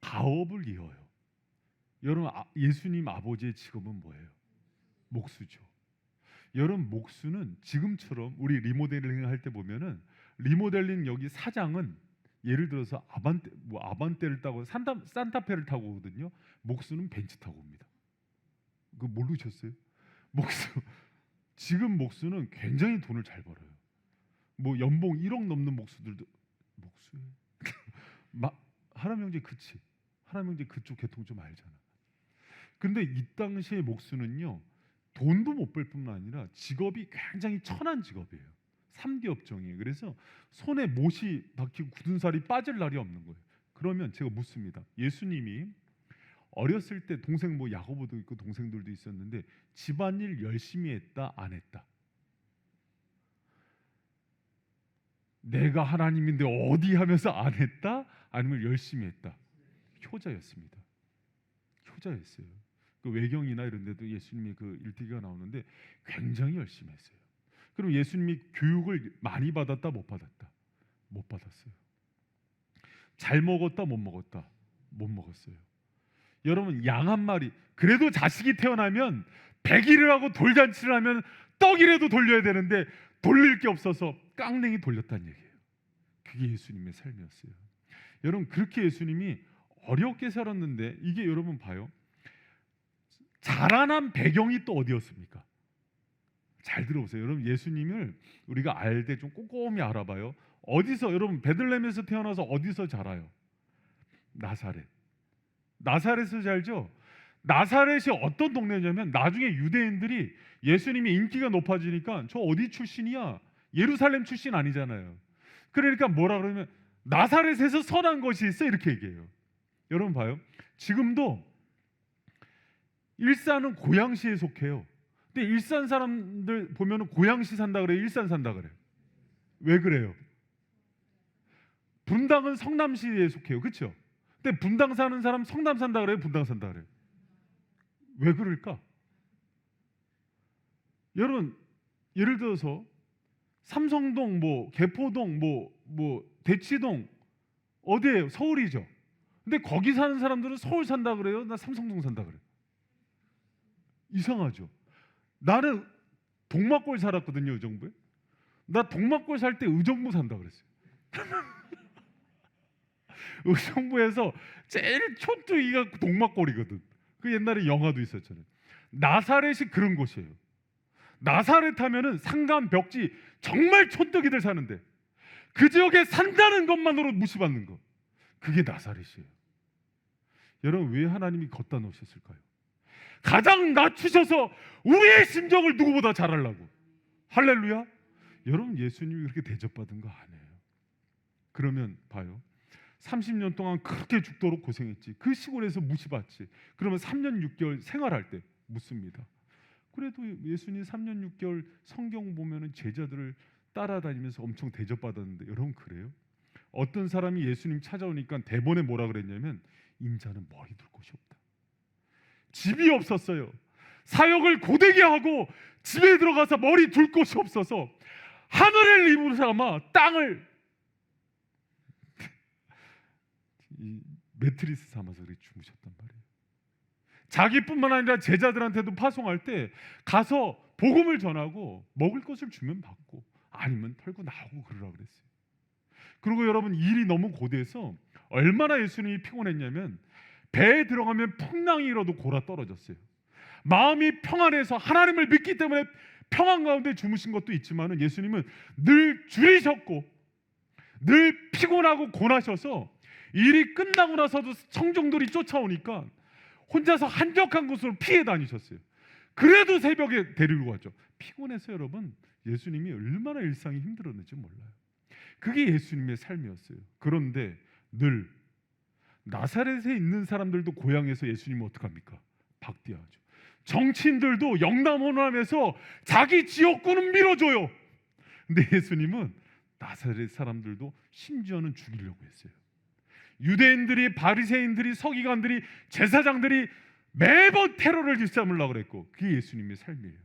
가업을 이어요. 여러분 예수님 아버지의 직업은 뭐예요? 목수죠. 여러분 목수는 지금처럼 우리 리모델링 할 때 보면은 리모델링 여기 사장은 예를 들어서 아반떼를 타고 산타페를 타고 오거든요. 목수는 벤츠 타고 옵니다. 그거 모르셨어요? 목수 지금 목수는 굉장히 돈을 잘 벌어요. 뭐 연봉 1억 넘는 목수들도 목수에 하나님 형제 그치? 하나님 형제 그쪽 계통 좀 알잖아. 근데 이 당시의 목수는요 돈도 못 벌 뿐만 아니라 직업이 굉장히 천한 직업이에요. 3대 업종이에요. 그래서 손에 못이 박히고 굳은 살이 빠질 날이 없는 거예요. 그러면 제가 묻습니다. 예수님이 어렸을 때 동생 뭐 야고보도 있고 동생들도 있었는데 집안일 열심히 했다 안 했다? 내가 하나님인데 어디 하면서 안 했다? 아니면 열심히 했다? 효자였습니다. 효자였어요. 그 외경이나 이런 데도 예수님의 그 일대기가 나오는데 굉장히 열심히 했어요. 그럼 예수님이 교육을 많이 받았다 못 받았다? 못 받았어요. 잘 먹었다 못 먹었다? 못 먹었어요. 여러분 양 한 마리 그래도 자식이 태어나면 100일을 하고 돌잔치를 하면 떡이라도 돌려야 되는데 돌릴 게 없어서 깡냉이 돌렸다는 얘기예요. 그게 예수님의 삶이었어요. 여러분 그렇게 예수님이 어렵게 살았는데 이게 여러분 봐요. 자라난 배경이 또 어디였습니까? 잘 들어보세요. 여러분 예수님을 우리가 알 때 좀 꼼꼼히 알아봐요. 어디서 여러분 베들레헴에서 태어나서 어디서 자라요? 나사렛. 나사렛을 살죠. 나사렛이 어떤 동네냐면 나중에 유대인들이 예수님이 인기가 높아지니까 저 어디 출신이야? 예루살렘 출신 아니잖아요. 그러니까 뭐라 그러면 나사렛에서 선한 것이 있어 이렇게 얘기해요. 여러분 봐요. 지금도 일산은 고양시에 속해요. 근데 일산 사람들 보면은 고양시 산다 그래요? 일산 산다 그래요? 왜 그래요? 분당은 성남시에 속해요. 그렇죠? 근데 분당 사는 사람 성남 산다 그래요? 분당 산다 그래요? 왜 그럴까? 여러분 예를 들어서 삼성동 뭐 개포동 뭐 대치동 어디예요? 서울이죠. 근데 거기 사는 사람들은 서울 산다 그래요? 나 삼성동 산다 그래요? 이상하죠. 나는 동막골 살았거든요. 의정부에. 나 동막골 살 때 의정부 산다 그랬어요. 의정부에서 제일 촌뜨기가 동막골이거든. 그 옛날에 영화도 있었잖아요. 나사렛이 그런 곳이에요. 나사렛 하면은 산간 벽지 정말 촌뜨기들 사는데 그 지역에 산다는 것만으로 무시받는 거. 그게 나사렛이에요. 여러분 왜 하나님이 걷다 놓으셨을까요? 가장 낮추셔서 우리의 심정을 누구보다 잘 하려고. 할렐루야. 여러분 예수님이 그렇게 대접받은 거 아니에요. 그러면 봐요. 30년 동안 그렇게 죽도록 고생했지. 그 시골에서 무시받지. 그러면 3년 6개월 생활할 때 묻습니다. 그래도 예수님 3년 6개월 성경 보면은 제자들을 따라다니면서 엄청 대접받았는데 여러분 그래요? 어떤 사람이 예수님 찾아오니까 대본에 뭐라 그랬냐면 인자는 머리 둘 곳이 없다. 집이 없었어요. 사역을 고되게 하고 집에 들어가서 머리 둘 곳이 없어서 하늘을 입으로 삼아 땅을 이 매트리스 삼아서 그렇게 주무셨단 말이에요. 자기뿐만 아니라 제자들한테도 파송할 때 가서 복음을 전하고 먹을 것을 주면 받고 아니면 털고 나오고 그러라 그랬어요. 그리고 여러분 일이 너무 고대해서 얼마나 예수님이 피곤했냐면 배에 들어가면 풍랑이 일어도 골아 떨어졌어요. 마음이 평안해서 하나님을 믿기 때문에 평안 가운데 주무신 것도 있지만은 예수님은 늘 줄이셨고 늘 피곤하고 고나셔서 일이 끝나고 나서도 청중들이 쫓아오니까 혼자서 한적한 곳으로 피해 다니셨어요. 그래도 새벽에 데리고 갔죠. 피곤해서 여러분 예수님이 얼마나 일상이 힘들었는지 몰라요. 그게 예수님의 삶이었어요. 그런데 늘 나사렛에 있는 사람들도 고향에서 예수님을 어떡합니까? 박대하죠. 정치인들도 영남호남에서 자기 지역구는 밀어줘요. 근데 예수님은 나사렛 사람들도 심지어는 죽이려고 했어요. 유대인들이, 바리새인들이, 서기관들이, 제사장들이 매번 테러를 일삼으려고 그랬고, 그게 예수님의 삶이에요.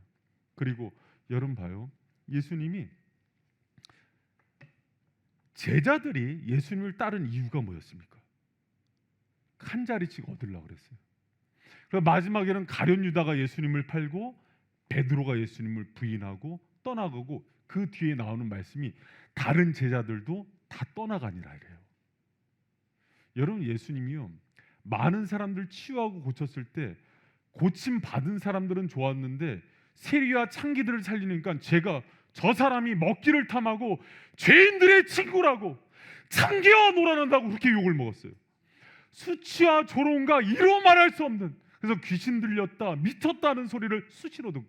그리고 여러분 봐요, 예수님이, 제자들이 예수님을 따른 이유가 뭐였습니까? 한 자리씩 얻으려고 그랬어요. 그래서 마지막에는 가룟 유다가 예수님을 팔고 베드로가 예수님을 부인하고 떠나가고, 그 뒤에 나오는 말씀이 다른 제자들도 다 떠나가니라 이래요. 여러분, 예수님이요, 많은 사람들 치유하고 고쳤을 때 고침 받은 사람들은 좋았는데 세리와 창기들을 살리니까 제가 저 사람이 먹기를 탐하고 죄인들의 친구라고 창기와 놀아난다고 그렇게 욕을 먹었어요. 수치와 조롱과 이루 말할 수 없는, 그래서 귀신 들렸다, 미쳤다는 소리를 수시로 듣고,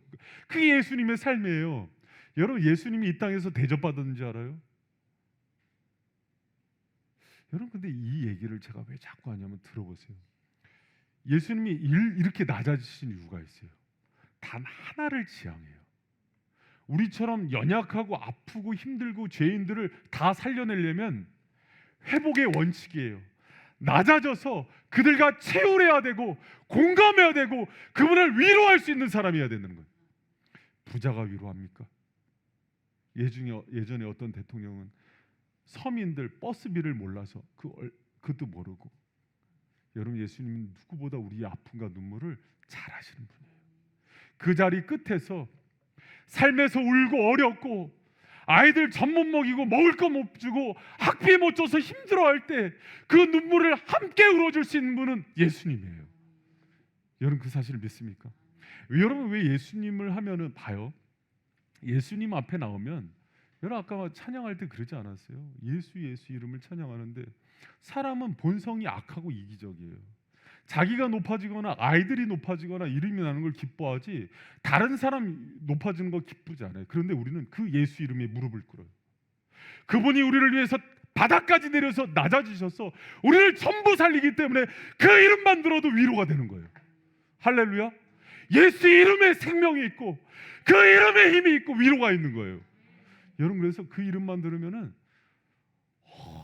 그게 예수님의 삶이에요. 여러분, 예수님이 이 땅에서 대접받았는지 알아요? 여러분, 근데 이 얘기를 제가 왜 자꾸 하냐면 들어보세요. 예수님이 이렇게 낮아지신 이유가 있어요. 단 하나를 지향해요. 우리처럼 연약하고 아프고 힘들고 죄인들을 다 살려내려면 회복의 원칙이에요. 낮아져서 그들과 체울해야 되고 공감해야 되고 그분을 위로할 수 있는 사람이어야 되는 거예요. 부자가 위로합니까? 예전에 어떤 대통령은 서민들 버스비를 몰라서 그것도 모르고, 여러분, 예수님은 누구보다 우리의 아픔과 눈물을 잘 아시는 분이에요. 그 자리 끝에서 삶에서 울고 어렵고 아이들 젖 못 먹이고 먹을 거 못 주고 학비 못 줘서 힘들어할 때 그 눈물을 함께 울어줄 수 있는 분은 예수님이에요. 여러분, 그 사실을 믿습니까? 여러분, 왜 예수님을 하면은 봐요, 예수님 앞에 나오면, 여러분 아까 찬양할 때 그러지 않았어요? 예수 이름을 찬양하는데 사람은 본성이 악하고 이기적이에요. 자기가 높아지거나 아이들이 높아지거나 이름이 나는 걸 기뻐하지 다른 사람 높아지는 거 기쁘지 않아요. 그런데 우리는 그 예수 이름에 무릎을 꿇어요. 그분이 우리를 위해서 바닥까지 내려서 낮아지셔서 우리를 전부 살리기 때문에 그 이름만 들어도 위로가 되는 거예요. 할렐루야. 예수 이름에 생명이 있고 그 이름에 힘이 있고 위로가 있는 거예요. 여러분, 그래서 그 이름만 들으면은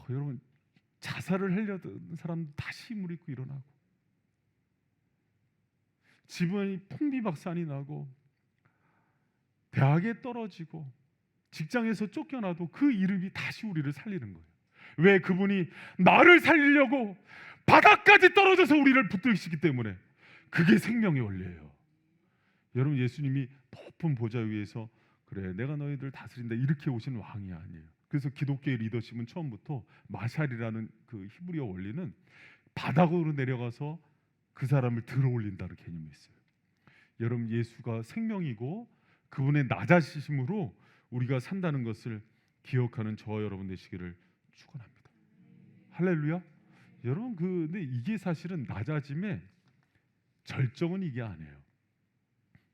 여러분, 자살을 하려던 사람 다시 힘을 잃고 일어나고, 집안이 풍비박산이 나고 대학에 떨어지고 직장에서 쫓겨나도 그 이름이 다시 우리를 살리는 거예요. 왜? 그분이 나를 살리려고 바닥까지 떨어져서 우리를 붙드시기 때문에. 그게 생명의 원리예요. 여러분, 예수님이 높은 보좌 위에서 그래 내가 너희들 다스린다 이렇게 오신 왕이 아니에요. 그래서 기독교의 리더십은 처음부터 마샬이라는 그 히브리어 원리는 바닥으로 내려가서 그 사람을 들어 올린다는 개념이 있어요. 여러분, 예수가 생명이고 그분의 낮아지심으로 우리가 산다는 것을 기억하는 저와 여러분 되시기를 축원합니다. 할렐루야. 여러분, 근데 이게 사실은 낮아짐의 절정은 이게 아니에요.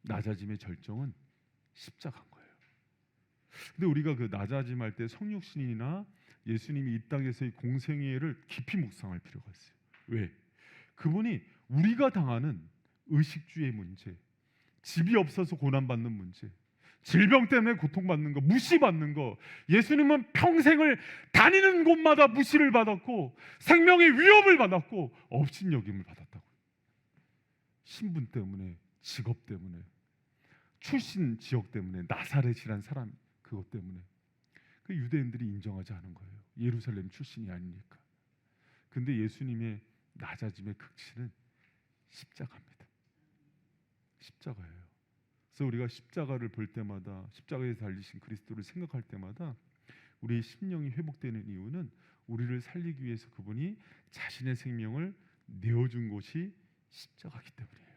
낮아짐의 절정은 십자가인 거예요. 근데 우리가 그 낮아짐 할 때 성육신이나 예수님이 이 땅에서의 공생애를 깊이 묵상할 필요가 있어요. 왜? 그분이 우리가 당하는 의식주의 문제, 집이 없어서 고난받는 문제, 질병 때문에 고통받는 거, 무시받는 거, 예수님은 평생을 다니는 곳마다 무시를 받았고 생명의 위협을 받았고 업신여김을 받았다고요. 신분 때문에, 직업 때문에, 출신 지역 때문에, 나사렛이란 사람 그것 때문에 그 유대인들이 인정하지 않은 거예요. 예루살렘 출신이 아니니까. 근데 예수님의 낮아짐의 극치는 십자가입니다. 십자가예요. 그래서 우리가 십자가를 볼 때마다, 십자가에 달리신 그리스도를 생각할 때마다 우리의 심령이 회복되는 이유는 우리를 살리기 위해서 그분이 자신의 생명을 내어준 곳이 십자가이기 때문이에요.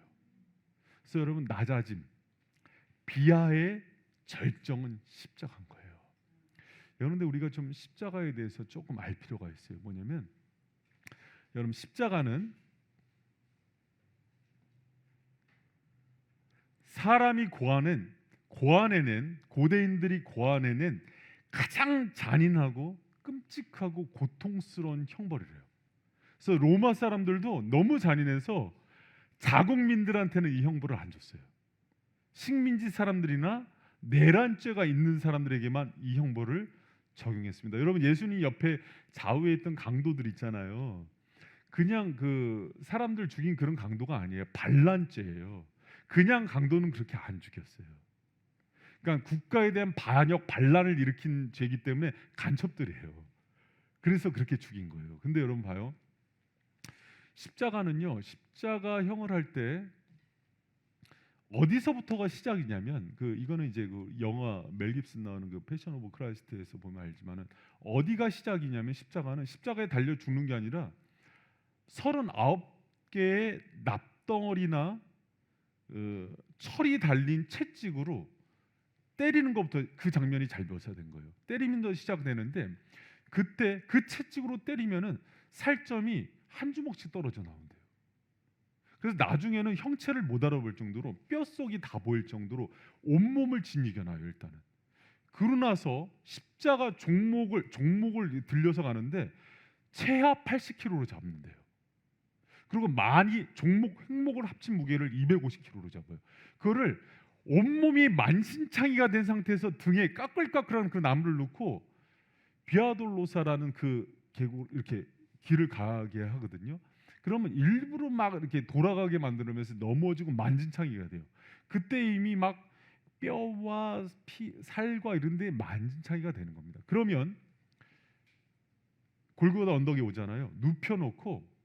그래서 여러분, 낮아짐, 비하의 절정은 십자가인 거예요. 여러분들, 우리가 좀 십자가에 대해서 조금 알 필요가 있어요. 뭐냐면, 여러분, 십자가는 사람이 고안해낸 고대인들이 고안해낸 가장 잔인하고 끔찍하고 고통스러운 형벌이래요. 그래서 로마 사람들도 너무 잔인해서 자국민들한테는 이 형벌을 안 줬어요. 식민지 사람들이나 내란죄가 있는 사람들에게만 이 형벌을 적용했습니다. 여러분, 예수님 옆에 좌우에 있던 강도들 있잖아요. 그냥 그 사람들 죽인 그런 강도가 아니에요. 반란죄예요. 그냥 강도는 그렇게 안 죽였어요. 그러니까 국가에 대한 반역 반란을 일으킨 죄이기 때문에 간첩들이에요. 그래서 그렇게 죽인 거예요. 근데 여러분 봐요. 십자가는요. 십자가형을 할 때 어디서부터가 시작이냐면 이거는 이제 그 영화 멜 깁슨 나오는 그 패션 오브 크라이스트에서 보면 알지만은 어디가 시작이냐면 십자가는 십자가에 달려 죽는 게 아니라 39개의 납덩어리나 철이 달린 채찍으로 때리는 것부터 그 장면이 잘 묘사된 거예요. 때리면서 시작되는데 그때 그 채찍으로 때리면은 살점이 한 주먹씩 떨어져 나온대요. 그래서 나중에는 형체를 못 알아볼 정도로 뼛속이 다 보일 정도로 온몸을 짓이겨놔요. 일단은 그러고 나서 십자가 종목을 들려서 가는데 최하 80kg로 잡는데요. 그리고 많이 횡목을 합친 무게를 250kg로 잡아요. 그거를 온몸이 만신창이가 된 상태에서 등에 까끌까끌한 그 나무를 놓고 비아돌로사라는 그 계곡 이렇게 길을 가게 하거든요. 그러면 일부러 막 이렇게 돌아가게 만들면서 넘어지고 만신창이가 돼요. 그때 이미 막 뼈와 살과 이런 데 만신창이가 되는 겁니다. 그러면 골고다 언덕에 오잖아요. 눕혀놓고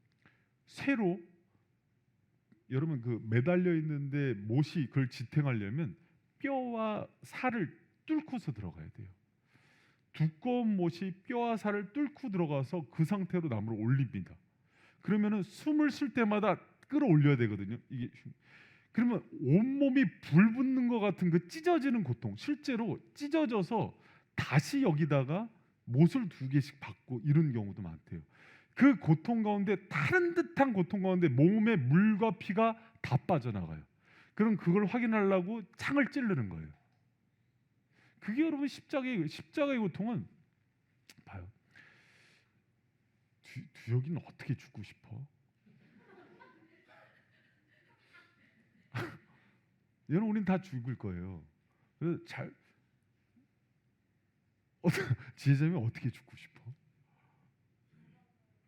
새로 여러분 그 매달려 있는데 못이 그걸 지탱하려면 뼈와 살을 뚫고서 들어가야 돼요. 두꺼운 못이 뼈와 살을 뚫고 들어가서 그 상태로 나무를 올립니다. 그러면은 숨을 쉴 때마다 끌어올려야 되거든요. 이게 그러면 온몸이 불 붙는 것 같은 그 찢어지는 고통, 실제로 찢어져서 다시 여기다가 못을 2개씩 받고 이런 경우도 많대요. 그 고통 가운데 다른 듯한 고통 가운데 몸에 물과 피가 다 빠져나가요. 그럼 그걸 확인하려고 창을 찌르는 거예요. 그게 여러분 십자가의 고통은 봐요. 두혁이는 어떻게 죽고 싶어? 여러분 우린 다 죽을 거예요. 그래서 지혜자면 어떻게 죽고 싶어?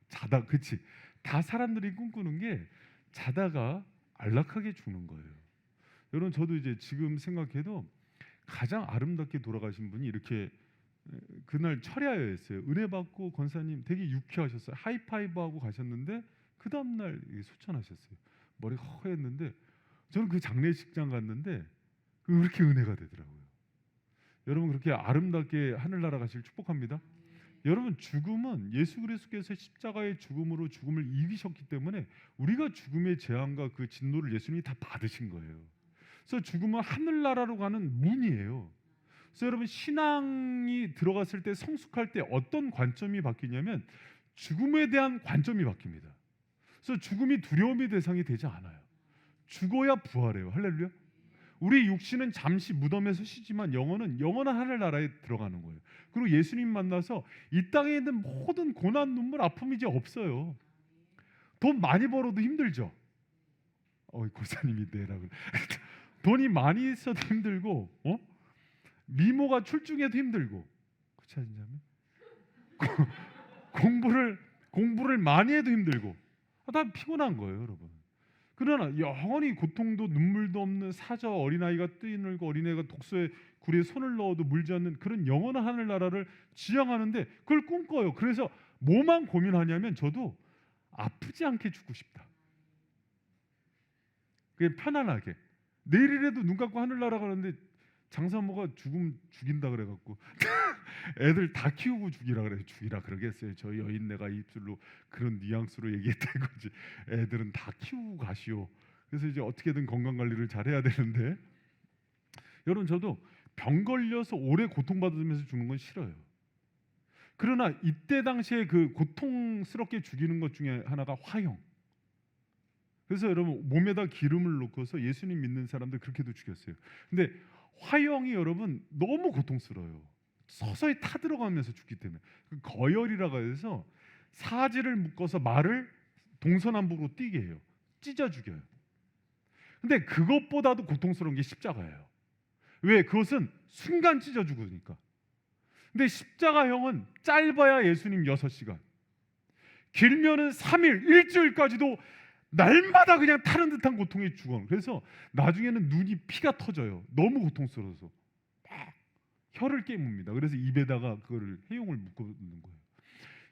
자다, 그치? 다 사람들이 꿈꾸는 게 자다가 안락하게 죽는 거예요. 여러분 저도 이제 지금 생각해도 가장 아름답게 돌아가신 분이 이렇게 그날 철야였어요. 은혜 받고 권사님 되게 유쾌하셨어요. 하이파이브하고 가셨는데 그 다음날 소천하셨어요. 머리가 허했는데 저는 그 장례식장 갔는데 왜 이렇게 은혜가 되더라고요. 여러분 그렇게 아름답게 하늘나라 가시길 축복합니다. 여러분 죽음은 예수 그리스도께서 십자가의 죽음으로 죽음을 이기셨기 때문에 우리가 죽음의 재앙과 그 진노를 예수님이 다 받으신 거예요. 그래서 죽음은 하늘나라로 가는 문이에요. 그래서 여러분 신앙이 들어갔을 때 성숙할 때 어떤 관점이 바뀌냐면 죽음에 대한 관점이 바뀝니다. 그래서 죽음이 두려움의 대상이 되지 않아요. 죽어야 부활해요. 할렐루야. 우리 육신은 잠시 무덤에서 쉬지만 영혼은 영원한 하늘나라에 들어가는 거예요. 그리고 예수님 만나서 이 땅에 있는 모든 고난, 눈물, 아픔이 이제 없어요. 돈 많이 벌어도 힘들죠. 고사님이 내라고. 돈이 많이 있어도 힘들고, 미모가 출중해도 힘들고, 그렇지 않냐면 공부를 많이 해도 힘들고, 다 피곤한 거예요, 여러분. 그러나 영원히 고통도 눈물도 없는 사자 어린아이가 뛰놀고 어린애가 독소에 굴에 손을 넣어도 물지 않는 그런 영원한 하늘나라를 지향하는데 그걸 꿈꿔요. 그래서 뭐만 고민하냐면 저도 아프지 않게 죽고 싶다. 그게 편안하게. 내일이라도 눈 감고 하늘나라 가는데 장사모가 죽인다 그래갖고 애들 다 키우고 죽이라 그래. 죽이라 그러겠어요. 저 여인네가 입술로 그런 뉘앙스로 얘기했던 거지. 애들은 다 키우고 가시오. 그래서 이제 어떻게든 건강 관리를 잘해야 되는데 여러분 저도 병 걸려서 오래 고통받으면서 죽는 건 싫어요. 그러나 이때 당시에 그 고통스럽게 죽이는 것 중에 하나가 화형. 그래서 여러분 몸에다 기름을 넣고서 예수님 믿는 사람들 그렇게도 죽였어요. 근데 화형이 여러분 너무 고통스러워요. 서서히 타들어가면서 죽기 때문에 그 거열이라고 해서 사지를 묶어서 말을 동서남북으로 뛰게 해요. 찢어 죽여요. 근데 그것보다도 고통스러운 게 십자가예요. 왜? 그것은 순간 찢어 죽으니까. 근데 십자가형은 짧아야 예수님 6시간, 길면은 3일, 일주일까지도 날마다 그냥 타는 듯한 고통에 죽어. 그래서 나중에는 눈이 피가 터져요. 너무 고통스러워서 막 혀를 깨뭅니다. 그래서 입에다가 그거를 해용을 묶어놓는 거예요.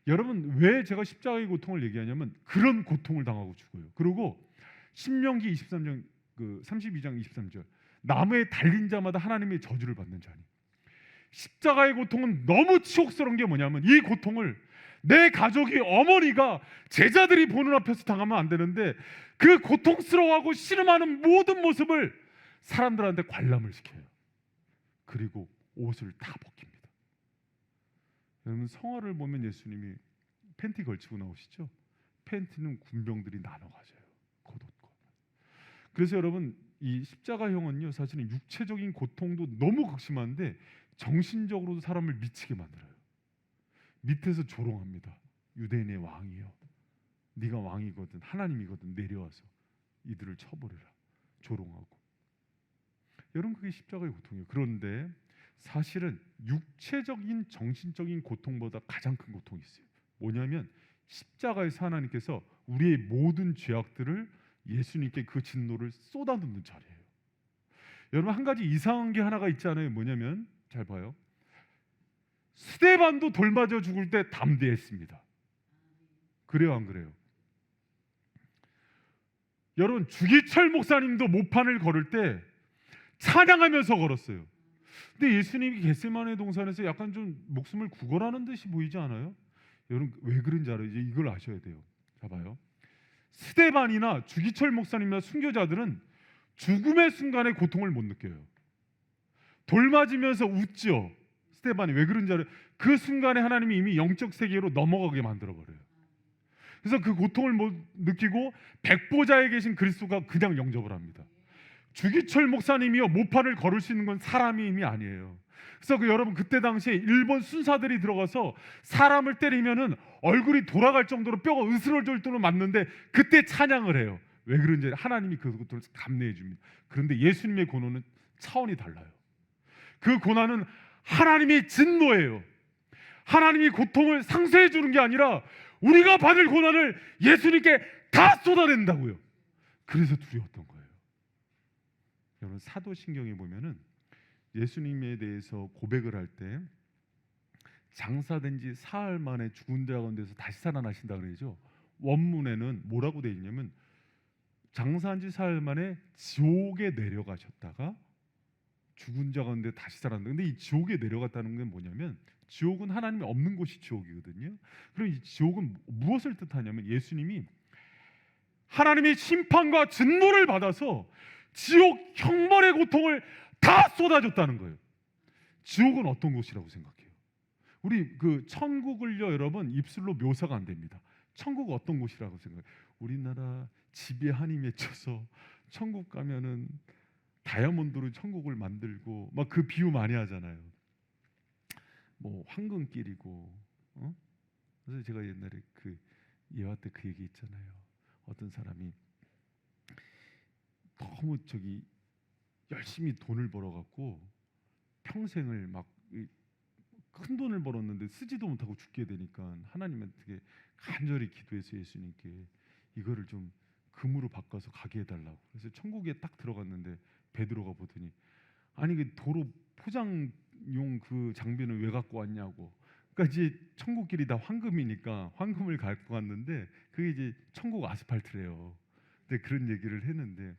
여러분, 왜 제가 십자가의 고통을 얘기하냐면 그런 고통을 당하고 죽어요. 그리고 신명기 23장 32장 23절, 나무에 달린 자마다 하나님의 저주를 받는 자니. 십자가의 고통은 너무 치욕스러운 게 뭐냐면, 이 고통을 내 가족이, 어머니가, 제자들이 보는 앞에서 당하면 안 되는데, 그 고통스러워하고 씨름하는 모든 모습을 사람들한테 관람을 시켜요. 그리고 옷을 다 벗깁니다. 여러분, 성화를 보면 예수님이 팬티 걸치고 나오시죠? 팬티는 군병들이 나눠 가져요. 겉옷과. 그래서 여러분, 이 십자가형은요, 사실은 육체적인 고통도 너무 극심한데 정신적으로도 사람을 미치게 만들어요. 밑에서 조롱합니다. 유대인의 왕이요, 네가 왕이거든, 하나님이거든, 내려와서 이들을 쳐버려라. 조롱하고. 여러분, 그게 십자가의 고통이에요. 그런데 사실은 육체적인 정신적인 고통보다 가장 큰 고통이 있어요. 뭐냐면 십자가에서 하나님께서 우리의 모든 죄악들을 예수님께 그 진노를 쏟아붓는 자리예요. 여러분, 한 가지 이상한 게 하나가 있잖아요. 뭐냐면, 잘 봐요. 스데반도 돌 맞아 죽을 때 담대했습니다. 그래요, 안 그래요? 여러분, 주기철 목사님도 모판을 걸을 때 찬양하면서 걸었어요. 근데 예수님이 겟세마네 동산에서 약간 좀 목숨을 구걸하는 듯이 보이지 않아요? 여러분, 왜 그런지 알아요? 이제 이걸 아셔야 돼요. 자, 봐요. 스데반이나 주기철 목사님이나 순교자들은 죽음의 순간에 고통을 못 느껴요. 돌 맞으면서 웃죠. 스데반이 왜 그런지 알아요? 그 순간에 하나님이 이미 영적 세계로 넘어가게 만들어버려요. 그래서 그 고통을 못 느끼고 백보자에 계신 그리스도가 그냥 영접을 합니다. 주기철 목사님이요, 모판을 걸을 수 있는 건 사람이 힘이 아니에요. 그래서 여러분, 그때 당시에 일본 순사들이 들어가서 사람을 때리면은 얼굴이 돌아갈 정도로 뼈가 으스러질 정도로 맞는데 그때 찬양을 해요. 왜 그런지 하나님이 그것들을 감내해 줍니다. 그런데 예수님의 고난은 차원이 달라요. 그 고난은 하나님의 진노예요. 하나님이 고통을 상쇄해 주는 게 아니라 우리가 받을 고난을 예수님께 다 쏟아낸다고요. 그래서 두려웠던 거예요. 여러분, 사도신경에 보면은 예수님에 대해서 고백을 할 때 장사된 지 사흘 만에 죽은 자 가운데서 다시 살아나신다 그러죠. 원문에는 뭐라고 되어 있냐면, 장사한 지 사흘 만에 지옥에 내려가셨다가 죽은 자 가운데 다시 살아난다. 근데 이 지옥에 내려갔다는 게 뭐냐면, 지옥은 하나님이 없는 곳이 지옥이거든요. 그럼 이 지옥은 무엇을 뜻하냐면, 예수님이 하나님의 심판과 진노를 받아서 지옥 형벌의 고통을 다 쏟아줬다는 거예요. 지옥은 어떤 곳이라고 생각해요? 우리 그 천국을요, 여러분, 입술로 묘사가 안 됩니다. 천국은 어떤 곳이라고 생각해요? 우리나라 집에 한이 맺혀서 천국 가면은 다이아몬드로 천국을 만들고 막 그 비유 많이 하잖아요. 뭐 황금길이고, 그래서 제가 옛날에 그 예화 때 그 얘기 있잖아요. 어떤 사람이 너무 열심히 돈을 벌어갖고 평생을 막 큰 돈을 벌었는데 쓰지도 못하고 죽게 되니까 하나님한테 간절히 기도해서 예수님께 이거를 좀 금으로 바꿔서 가게 해달라고. 그래서 천국에 딱 들어갔는데 베드로가 보더니, 아니 그 도로 포장용 그 장비는 왜 갖고 왔냐고. 그러니까 이제 천국길이 다 황금이니까 황금을 갖고 왔는데 그게 이제 천국 아스팔트래요. 근데 그런 얘기를 했는데,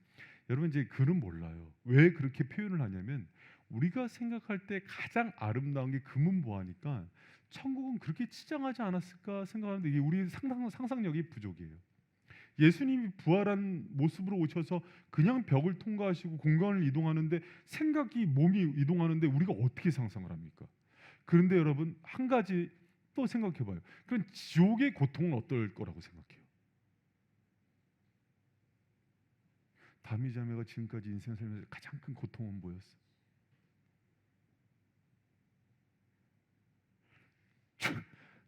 여러분, 이제 그는 몰라요. 왜 그렇게 표현을 하냐면, 우리가 생각할 때 가장 아름다운 게 금은보화니까 천국은 그렇게 치장하지 않았을까 생각하는데, 이게 우리 상상력이 부족이에요. 예수님이 부활한 모습으로 오셔서 그냥 벽을 통과하시고 공간을 이동하는데, 생각이, 몸이 이동하는데 우리가 어떻게 상상을 합니까? 그런데 여러분, 한 가지 또 생각해봐요. 그럼 지옥의 고통은 어떨 거라고 생각해요? 다미자매가 지금까지 인생 살면서 가장 큰 고통은 뭐였어?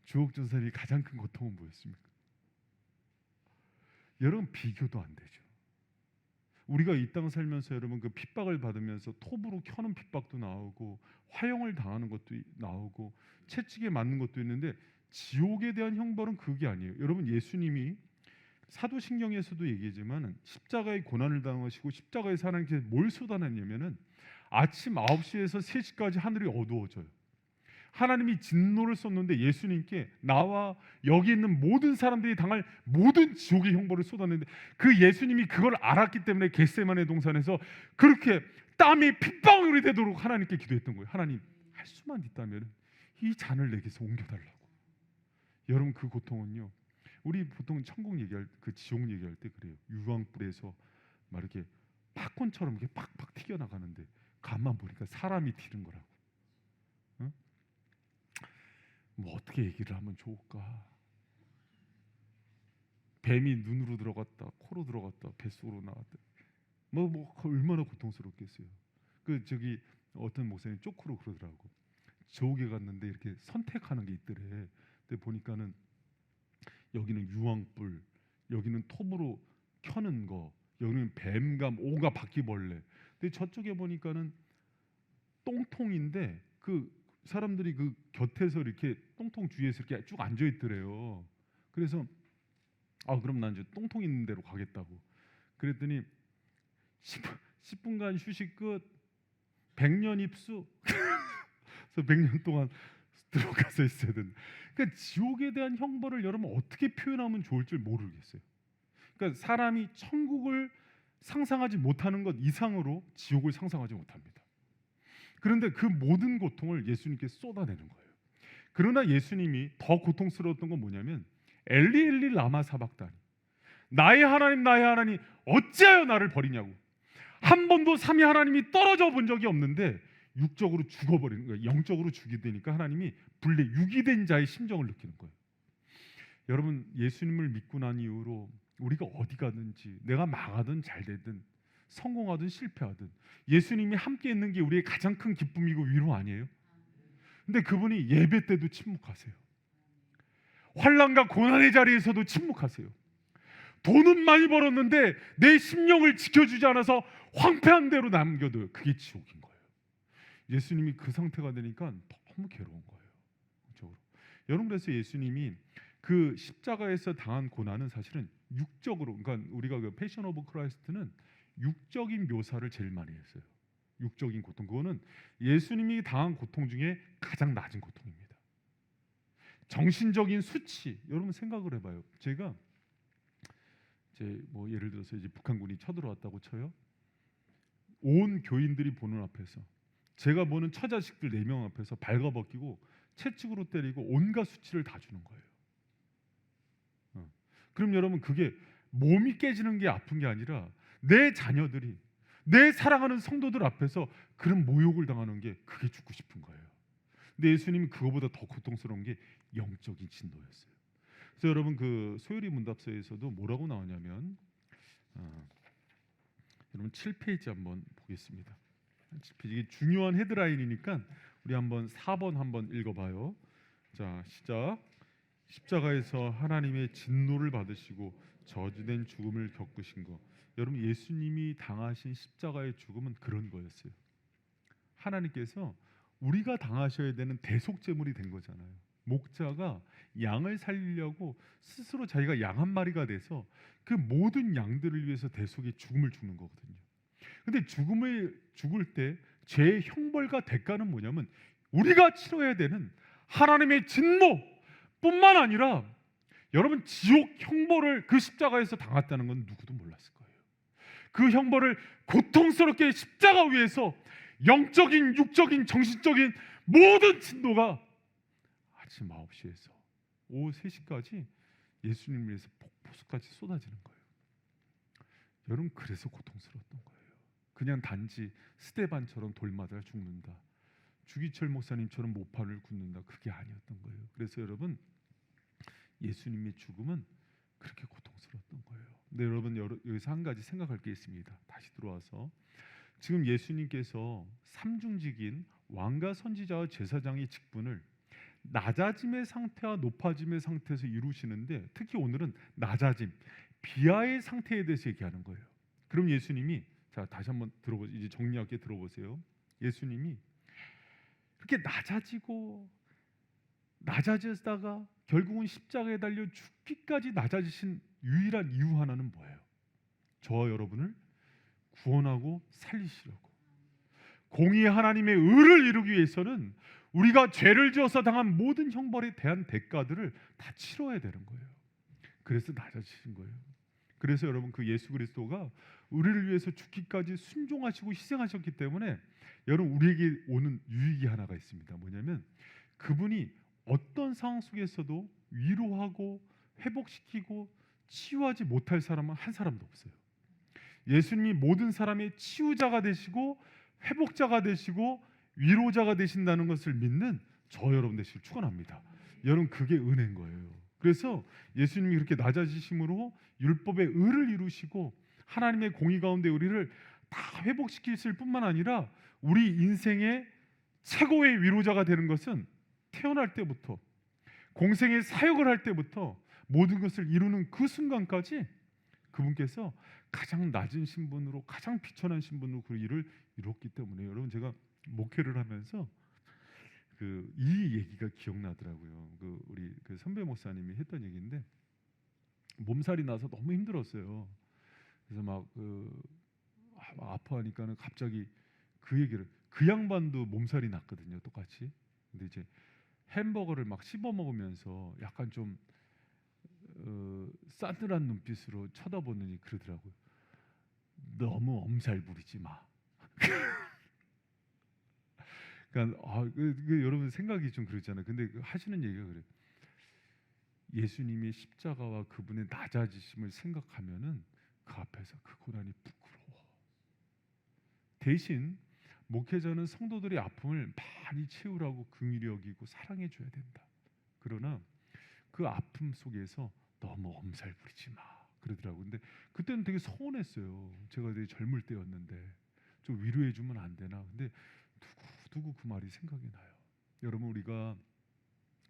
주옥전설이 가장 큰 고통은 뭐였습니까? 여러분, 비교도 안 되죠. 우리가 이 땅 살면서 여러분, 그 핍박을 받으면서 톱으로 켜는 핍박도 나오고 화형을 당하는 것도 나오고 채찍에 맞는 것도 있는데, 지옥에 대한 형벌은 그게 아니에요. 여러분, 예수님이 사도신경에서도 얘기하지만 십자가의 고난을 당하시고 십자가에서 하나님께서 뭘 쏟아냈냐면은 아침 9시에서 3시까지 하늘이 어두워져요. 하나님이 진노를 쏟는데 예수님께 나와 여기 있는 모든 사람들이 당할 모든 지옥의 형벌을 쏟아냈는데 그 예수님이 그걸 알았기 때문에 겟세마네 동산에서 그렇게 땀이 핏방울이 되도록 하나님께 기도했던 거예요. 하나님, 할 수만 있다면 이 잔을 내게서 옮겨달라고. 여러분, 그 고통은요, 우리 보통 천국 얘기할 그 지옥 얘기할 때 그래요. 유황불에서 막 이렇게 팝콘처럼 이렇게 팍팍 튀겨 나가는데 가만 보니까 사람이 튀는 거라고. 응? 뭐 어떻게 얘기를 하면 좋을까? 뱀이 눈으로 들어갔다, 코로 들어갔다, 뱃속으로 나왔다. 뭐 얼마나 고통스럽겠어요. 그 저기 어떤 목사님 쪼크로 그러더라고. 저옥에 갔는데 이렇게 선택하는 게 있더래. 근데 보니까는 여기는 유황불, 여기는 톱으로 켜는 거, 여기는 뱀감, 오가 바퀴벌레. 근데 저쪽에 보니까는 똥통인데 그 사람들이 그 곁에서 이렇게 똥통 주위에서 이렇게 쭉 앉아 있더래요. 그래서 그럼 난 이제 똥통 있는 데로 가겠다고. 그랬더니 10분간 휴식 끝, 100년 입수. 그래서 100년 동안 들어가서 있어야 된다. 그러니까 지옥에 대한 형벌을 여러분 어떻게 표현하면 좋을지 모르겠어요. 그러니까 사람이 천국을 상상하지 못하는 것 이상으로 지옥을 상상하지 못합니다. 그런데 그 모든 고통을 예수님께 쏟아내는 거예요. 그러나 예수님이 더 고통스러웠던 건 뭐냐면 엘리 엘리 라마 사박다니, 나의 하나님 나의 하나님 어찌하여 나를 버리냐고. 한 번도 삼위 하나님이 떨어져 본 적이 없는데 육적으로 죽어버리는 거예요. 영적으로 죽이되니까 하나님이 분리 육이 된 자의 심정을 느끼는 거예요. 여러분, 예수님을 믿고 난 이후로 우리가 어디 가든지 내가 망하든 잘 되든 성공하든 실패하든 예수님이 함께 있는 게 우리의 가장 큰 기쁨이고 위로 아니에요? 근데 그분이 예배 때도 침묵하세요. 환난과 고난의 자리에서도 침묵하세요. 돈은 많이 벌었는데 내 심령을 지켜주지 않아서 황폐한 대로 남겨둬요. 그게 지옥인 거예요. 예수님이 그 상태가 되니까 너무 괴로운 거예요. 그렇죠? 여러분, 그래서 예수님이 그 십자가에서 당한 고난은 사실은 육적으로, 그러니까 우리가 그 패션 오브 크라이스트는 육적인 묘사를 제일 많이 했어요. 육적인 고통, 그거는 예수님이 당한 고통 중에 가장 낮은 고통입니다. 정신적인 수치, 여러분 생각을 해봐요. 제가 이제 뭐 예를 들어서 이제 북한군이 쳐들어왔다고 쳐요. 온 교인들이 보는 앞에서, 제가 보는 처자식들 4명 앞에서 발가벗기고 채찍으로 때리고 온갖 수치를 다 주는 거예요. 그럼 여러분, 그게 몸이 깨지는 게 아픈 게 아니라 내 자녀들이, 내 사랑하는 성도들 앞에서 그런 모욕을 당하는 게, 그게 죽고 싶은 거예요. 근데 예수님은 그거보다 더 고통스러운 게 영적인 진노였어요. 그래서 여러분, 그 소요리 문답서에서도 뭐라고 나오냐면 여러분 7페이지 한번 보겠습니다. 7페이지, 이게 중요한 헤드라인이니까 우리 한번 4번 한번 읽어봐요. 자, 시작. 십자가에서 하나님의 진노를 받으시고 저주된 죽음을 겪으신 것. 여러분, 예수님이 당하신 십자가의 죽음은 그런 거였어요. 하나님께서 우리가 당하셔야 되는 대속제물이 된 거잖아요. 목자가 양을 살리려고 스스로 자기가 양 한 마리가 돼서 그 모든 양들을 위해서 대속의 죽음을 죽는 거거든요. 근데 죽을 때 죄의 형벌과 대가는 뭐냐면 우리가 치러야 되는 하나님의 진노뿐만 아니라, 여러분, 지옥 형벌을 그 십자가에서 당했다는 건 누구도 몰랐을 거예요. 그 형벌을 고통스럽게 십자가 위에서 영적인, 육적인, 정신적인 모든 진노가 아침 9시에서 오후 3시까지 예수님을 위해서 폭포수까지 쏟아지는 거예요. 여러분, 그래서 고통스러웠던 거예요. 그냥 단지 스데반처럼 돌맞아 죽는다, 주기철 목사님처럼 모판을 굽는다, 그게 아니었던 거예요. 그래서 여러분, 예수님의 죽음은 그렇게 고통스러웠던 거예요. 근데 여러분, 여기서 한 가지 생각할 게 있습니다. 다시 들어와서, 지금 예수님께서 삼중직인 왕과 선지자와 제사장의 직분을 낮아짐의 상태와 높아짐의 상태에서 이루시는데, 특히 오늘은 낮아짐, 비하의 상태에 대해서 얘기하는 거예요. 그럼 예수님이, 자, 다시 한번 들어보세요. 이제 정리하게 들어보세요. 예수님이 그렇게 낮아지고 낮아지다가 결국은 십자가에 달려 죽기까지 낮아지신 유일한 이유 하나는 뭐예요? 저와 여러분을 구원하고 살리시려고. 공의 하나님의 의를 이루기 위해서는 우리가 죄를 지어서 당한 모든 형벌에 대한 대가들을 다 치러야 되는 거예요. 그래서 낮아지신 거예요. 그래서 여러분, 그 예수 그리스도가 우리를 위해서 죽기까지 순종하시고 희생하셨기 때문에 여러분, 우리에게 오는 유익이 하나가 있습니다. 뭐냐면 그분이 어떤 상황 속에서도 위로하고 회복시키고 치유하지 못할 사람은 한 사람도 없어요. 예수님이 모든 사람의 치유자가 되시고 회복자가 되시고 위로자가 되신다는 것을 믿는 저 여러분 되시길 축원합니다. 여러분, 그게 은혜인 거예요. 그래서 예수님이 그렇게 낮아지심으로 율법의 의를 이루시고 하나님의 공의 가운데 우리를 다 회복시키실 뿐만 아니라 우리 인생의 최고의 위로자가 되는 것은 태어날 때부터 공생의 사역을 할 때부터 모든 것을 이루는 그 순간까지 그분께서 가장 낮은 신분으로, 가장 비천한 신분으로 그 일을 이뤘기 때문에, 여러분, 제가 목회를 하면서 이 얘기가 기억나더라고요. 우리 선배 목사님이 했던 얘기인데, 몸살이 나서 너무 힘들었어요. 그래서 막 아파하니까는 갑자기 그 얘기를, 그 양반도 몸살이 났거든요, 똑같이. 근데 이제 햄버거를 막 씹어 먹으면서 약간 좀 싸늘한 눈빛으로 쳐다보느니 그러더라고요. 너무 엄살 부리지 마. 그러니까 여러분 생각이 좀 그렇잖아요. 근데 하시는 얘기가 그래요. 예수님의 십자가와 그분의 낮아지심을 생각하면은 그 앞에서 그 고난이 부끄러워. 대신 목회자는 성도들의 아픔을 많이 채우라고 긍휼히 여기고 사랑해 줘야 된다. 그러나 그 아픔 속에서 너무 엄살 부리지 마 그러더라고요. 근데 그때는 되게 서운했어요. 제가 되게 젊을 때였는데 좀 위로해 주면 안 되나. 근데 두고 그 말이 생각이 나요. 여러분, 우리가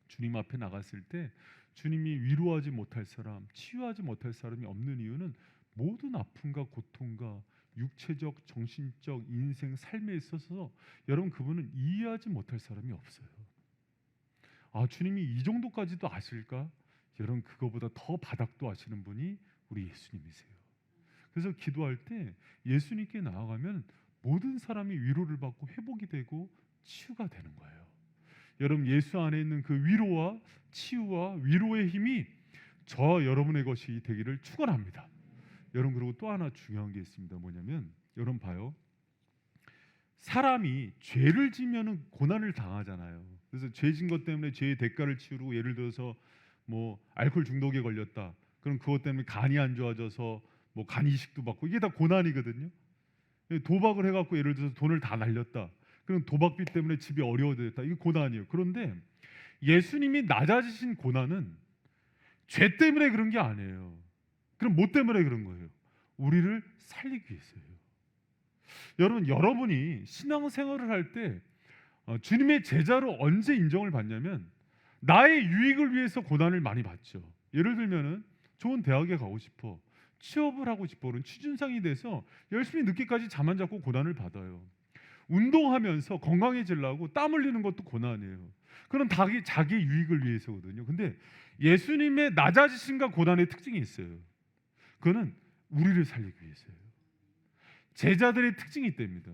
주님 앞에 나갔을 때 주님이 위로하지 못할 사람, 치유하지 못할 사람이 없는 이유는 모든 아픔과 고통과 육체적, 정신적, 인생, 삶에 있어서 여러분, 그분은 이해하지 못할 사람이 없어요. 아, 주님이 이 정도까지도 아실까? 여러분, 그거보다 더 바닥도 아시는 분이 우리 예수님이세요. 그래서 기도할 때 예수님께 나아가면 모든 사람이 위로를 받고 회복이 되고 치유가 되는 거예요. 여러분, 예수 안에 있는 그 위로와 치유와 위로의 힘이 저 여러분의 것이 되기를 축원합니다. 여러분, 그리고 또 하나 중요한 게 있습니다. 뭐냐면 여러분 봐요. 사람이 죄를 지면은 고난을 당하잖아요. 그래서 죄 진 것 때문에 죄의 대가를 치르고, 예를 들어서 뭐 알코올 중독에 걸렸다. 그럼 그것 때문에 간이 안 좋아져서 뭐 간 이식도 받고, 이게 다 고난이거든요. 도박을 해갖고 예를 들어서 돈을 다 날렸다. 그럼 도박비 때문에 집이 어려워졌다. 이게 고난이에요. 그런데 예수님이 낮아지신 고난은 죄 때문에 그런 게 아니에요. 그럼 뭐 때문에 그런 거예요? 우리를 살리기 위해서예요. 여러분, 여러분이 신앙생활을 할 때 주님의 제자로 언제 인정을 받냐면 나의 유익을 위해서 고난을 많이 받죠. 예를 들면은 좋은 대학에 가고 싶어, 취업을 하고 싶어, 그런 취준상이 돼서 열심히 늦게까지 잠 안 자고 고난을 받아요. 운동하면서 건강해지려고 땀 흘리는 것도 고난이에요. 그럼 자기 유익을 위해서거든요. 근데 예수님의 낮아지심과 고난의 특징이 있어요. 그거는 우리를 살리기 위해서예요. 제자들의 특징이 있답니다.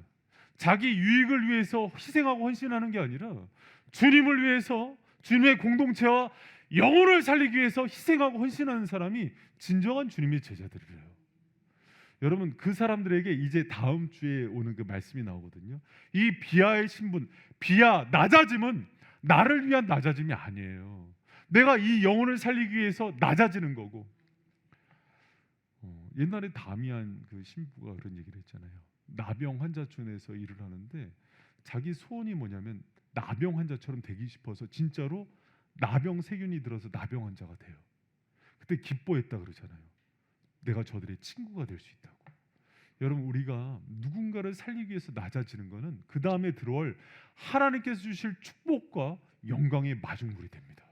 자기 유익을 위해서 희생하고 헌신하는 게 아니라 주님을 위해서, 주님의 공동체와 영혼을 살리기 위해서 희생하고 헌신하는 사람이 진정한 주님의 제자들이래요. 여러분, 그 사람들에게 이제 다음 주에 오는 그 말씀이 나오거든요. 이 비아의 신분, 비아, 낮아짐은 나를 위한 낮아짐이 아니에요. 내가 이 영혼을 살리기 위해서 낮아지는 거고. 옛날에 다미안 그 신부가 그런 얘기를 했잖아요. 나병 환자촌에서 일을 하는데 자기 소원이 뭐냐면 나병 환자처럼 되기 싶어서 진짜로 나병 세균이 들어서 나병 환자가 돼요. 그때 기뻐했다 그러잖아요. 내가 저들의 친구가 될 수 있다고. 여러분, 우리가 누군가를 살리기 위해서 낮아지는 것은 그 다음에 들어올 하나님께서 주실 축복과 영광의 마중물이 됩니다.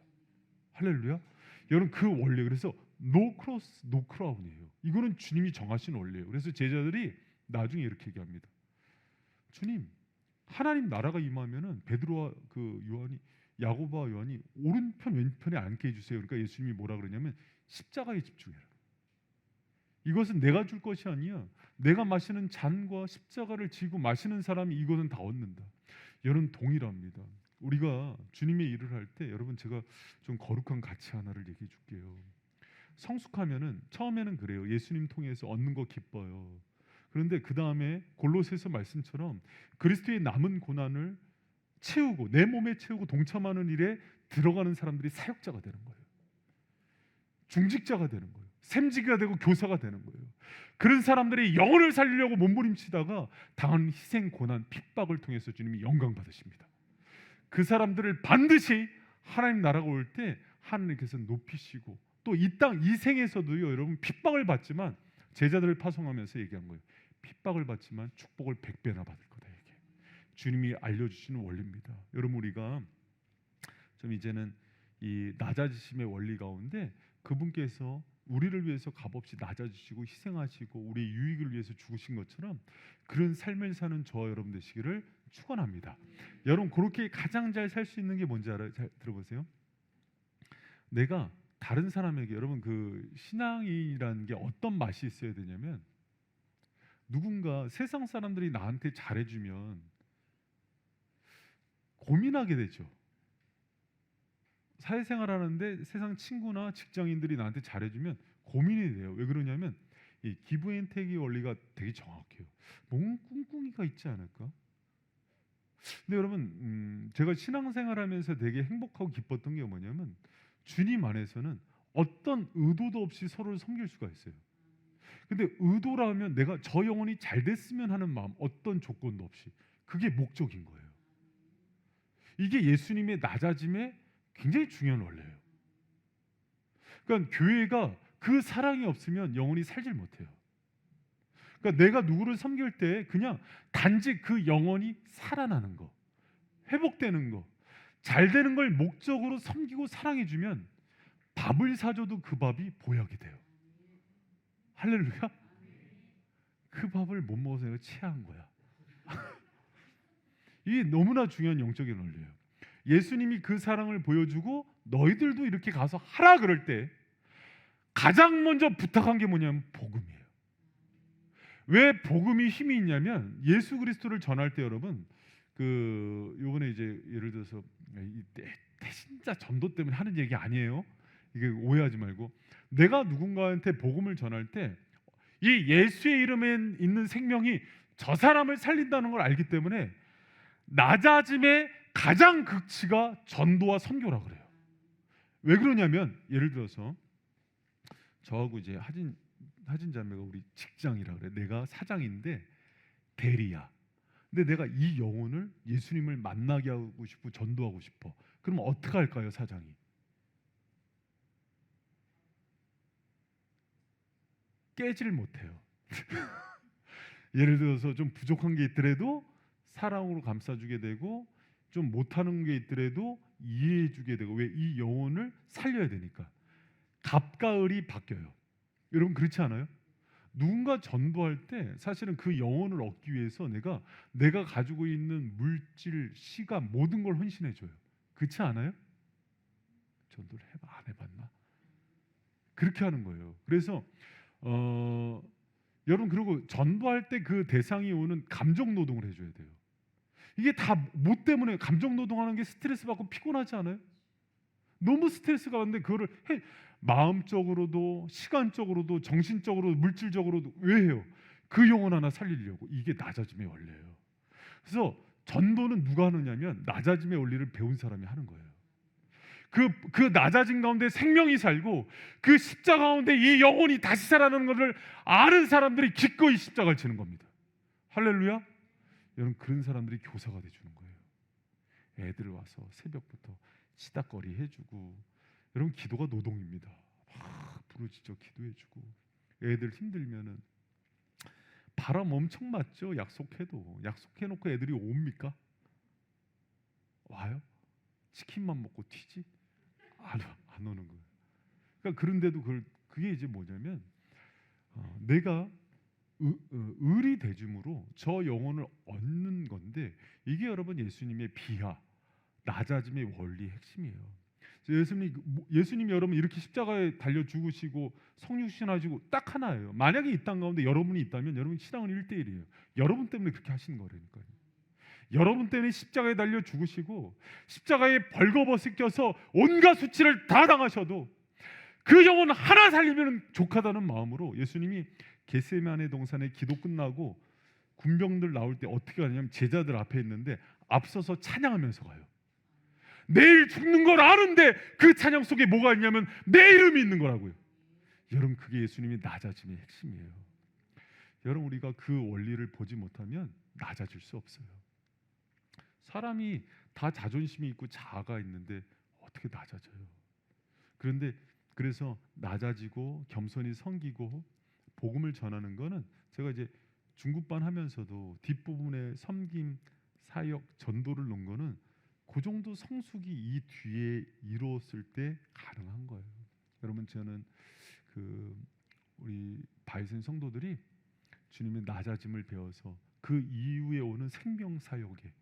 할렐루야. 여러분, 그 원리, 그래서 노 크로스 노 크라운이에요. 이거는 주님이 정하신 원리예요. 그래서 제자들이 나중에 이렇게 얘기합니다. 주님, 하나님 나라가 임하면은, 베드로와 그 요한이, 야고보와 요한이 오른편 왼편에 앉게 해주세요. 그러니까 예수님이 뭐라 그러냐면 십자가에 집중해라. 이것은 내가 줄 것이 아니야. 내가 마시는 잔과 십자가를 지고 마시는 사람이 이것은 다 얻는다. 여러분 동일합니다. 우리가 주님의 일을 할 때 여러분 제가 좀 거룩한 가치 하나를 얘기해 줄게요. 성숙하면은 처음에는 그래요. 예수님 통해서 얻는 거 기뻐요. 그런데 그 다음에 골로새서 말씀처럼 그리스도의 남은 고난을 채우고 내 몸에 채우고 동참하는 일에 들어가는 사람들이 사역자가 되는 거예요. 중직자가 되는 거예요. 샘지기가 되고 교사가 되는 거예요. 그런 사람들이 영혼을 살리려고 몸부림치다가 당하는 희생, 고난, 핍박을 통해서 주님이 영광 받으십니다. 그 사람들을 반드시 하나님 나라가 올 때 하나님께서 높이시고 또 이 땅 이 생에서도요 여러분 핍박을 받지만 제자들을 파송하면서 얘기한 거예요. 핍박을 받지만 축복을 100배나 받을 거다. 이게 주님이 알려주시는 원리입니다. 여러분 우리가 좀 이제는 이 낮아지심의 원리 가운데 그분께서 우리를 위해서 값없이 낮아지시고 희생하시고 우리의 유익을 위해서 죽으신 것처럼 그런 삶을 사는 저와 여러분 되시기를 축원합니다. 여러분 그렇게 가장 잘 살 수 있는 게 뭔지 알아요? 잘 들어보세요. 내가 다른 사람에게 여러분 그 신앙이라는 게 어떤 맛이 있어야 되냐면 누군가 세상 사람들이 나한테 잘해주면 고민하게 되죠. 사회생활 하는데 세상 친구나 직장인들이 나한테 잘해주면 고민이 돼요. 왜 그러냐면 이 기브 앤 테이크의 원리가 되게 정확해요. 뭔 꿍꿍이가 있지 않을까? 근데 여러분 제가 신앙생활하면서 되게 행복하고 기뻤던 게 뭐냐면 주님 안에서는 어떤 의도도 없이 서로를 섬길 수가 있어요. 근데 의도라면 내가 저 영혼이 잘 됐으면 하는 마음, 어떤 조건도 없이 그게 목적인 거예요. 이게 예수님의 낮아짐의 굉장히 중요한 원리예요. 그러니까 교회가 그 사랑이 없으면 영혼이 살질 못해요. 그러니까 내가 누구를 섬길 때 그냥 단지 그 영혼이 살아나는 거, 회복되는 거, 잘 되는 걸 목적으로 섬기고 사랑해주면 밥을 사줘도 그 밥이 보약이 돼요. 할렐루야. 그 밥을 못 먹어서 내가 체한 거야. 이게 너무나 중요한 영적인 원리예요. 예수님이 그 사랑을 보여주고 너희들도 이렇게 가서 하라 그럴 때 가장 먼저 부탁한 게 뭐냐면 복음이에요. 왜 복음이 힘이 있냐면 예수 그리스도를 전할 때 여러분 그 요번에 이제 예를 들어서 진짜 전도 때문에 하는 얘기 아니에요. 이게 오해하지 말고 내가 누군가한테 복음을 전할 때 이 예수의 이름에 있는 생명이 저 사람을 살린다는 걸 알기 때문에 낮아짐의 가장 극치가 전도와 선교라 그래요. 왜 그러냐면 예를 들어서 저하고 이제 하진 자매가 우리 직장이라 그래. 내가 사장인데 대리야. 근데 내가 이 영혼을 예수님을 만나게 하고 싶고 전도하고 싶어. 그럼 어떻게 할까요, 사장이? 깨지를 못해요. 예를 들어서 좀 부족한 게 있더라도 사랑으로 감싸주게 되고 좀 못하는 게 있더라도 이해해주게 되고 왜 이 영혼을 살려야 되니까 갑과 을이 바뀌어요. 여러분 그렇지 않아요? 누군가 전도할 때 사실은 그 영혼을 얻기 위해서 내가 가지고 있는 물질, 시간 모든 걸 헌신해줘요. 그렇지 않아요? 전도를 안 해봤나? 그렇게 하는 거예요. 그래서 여러분 그리고 전도할 때 그 대상이 오는 감정 노동을 해줘야 돼요. 이게 다 뭐 때문에 감정 노동하는 게 스트레스 받고 피곤하지 않아요? 너무 스트레스가 받는데 그거를 마음적으로도 시간적으로도 정신적으로도 물질적으로도 왜 해요? 그 영혼 하나 살리려고. 이게 낮아짐의 원리예요. 그래서 전도는 누가 하느냐면 낮아짐의 원리를 배운 사람이 하는 거예요. 그 낮아진 가운데 생명이 살고 그 십자가 가운데 이 영혼이 다시 살아나는 것을 아는 사람들이 기꺼이 십자가를 지는 겁니다. 할렐루야. 여러분 그런 사람들이 교사가 돼주는 거예요. 애들 와서 새벽부터 치닥거리 해주고 여러분 기도가 노동입니다. 막 부르짖어 기도해주고 애들 힘들면은 바람 엄청 맞죠. 약속해놓고 애들이 옵니까? 와요? 치킨만 먹고 튀지? 안 오는 거예요. 그러니까 그런데도 그게 이제 뭐냐면 내가 을이 대줌으로 저 영혼을 얻는 건데 이게 여러분 예수님의 비하 낮아짐의 원리의 핵심이에요. 예수님이 여러분 이렇게 십자가에 달려 죽으시고 성육신하시고 딱 하나예요. 만약에 이 땅 가운데 여러분이 있다면 여러분 신앙은 1대1이에요. 여러분 때문에 그렇게 하시는 거라니까요. 여러분 때문에 십자가에 달려 죽으시고 십자가에 벌거벗겨서 온갖 수치를 다 당하셔도 그 영혼 하나 살리면 족하다는 마음으로 예수님이 겟세마네 동산에 기도 끝나고 군병들 나올 때 어떻게 하냐면 제자들 앞에 있는데 앞서서 찬양하면서 가요. 내일 죽는 걸 아는데 그 찬양 속에 뭐가 있냐면 내 이름이 있는 거라고요. 여러분 그게 예수님이 낮아짐의 핵심이에요. 여러분 우리가 그 원리를 보지 못하면 낮아질 수 없어요. 사람이 다 자존심이 있고 자아가 있는데 어떻게 낮아져요? 그런데 그래서 낮아지고 겸손히 섬기고 복음을 전하는 거는 제가 이제 중급반 하면서도 뒷부분에 섬김, 사역, 전도를 놓은 거는 그 정도 성숙이 이 뒤에 이루었을 때 가능한 거예요. 여러분 저는 우리 바이센 성도들이 주님의 낮아짐을 배워서 그 이후에 오는 생명 사역에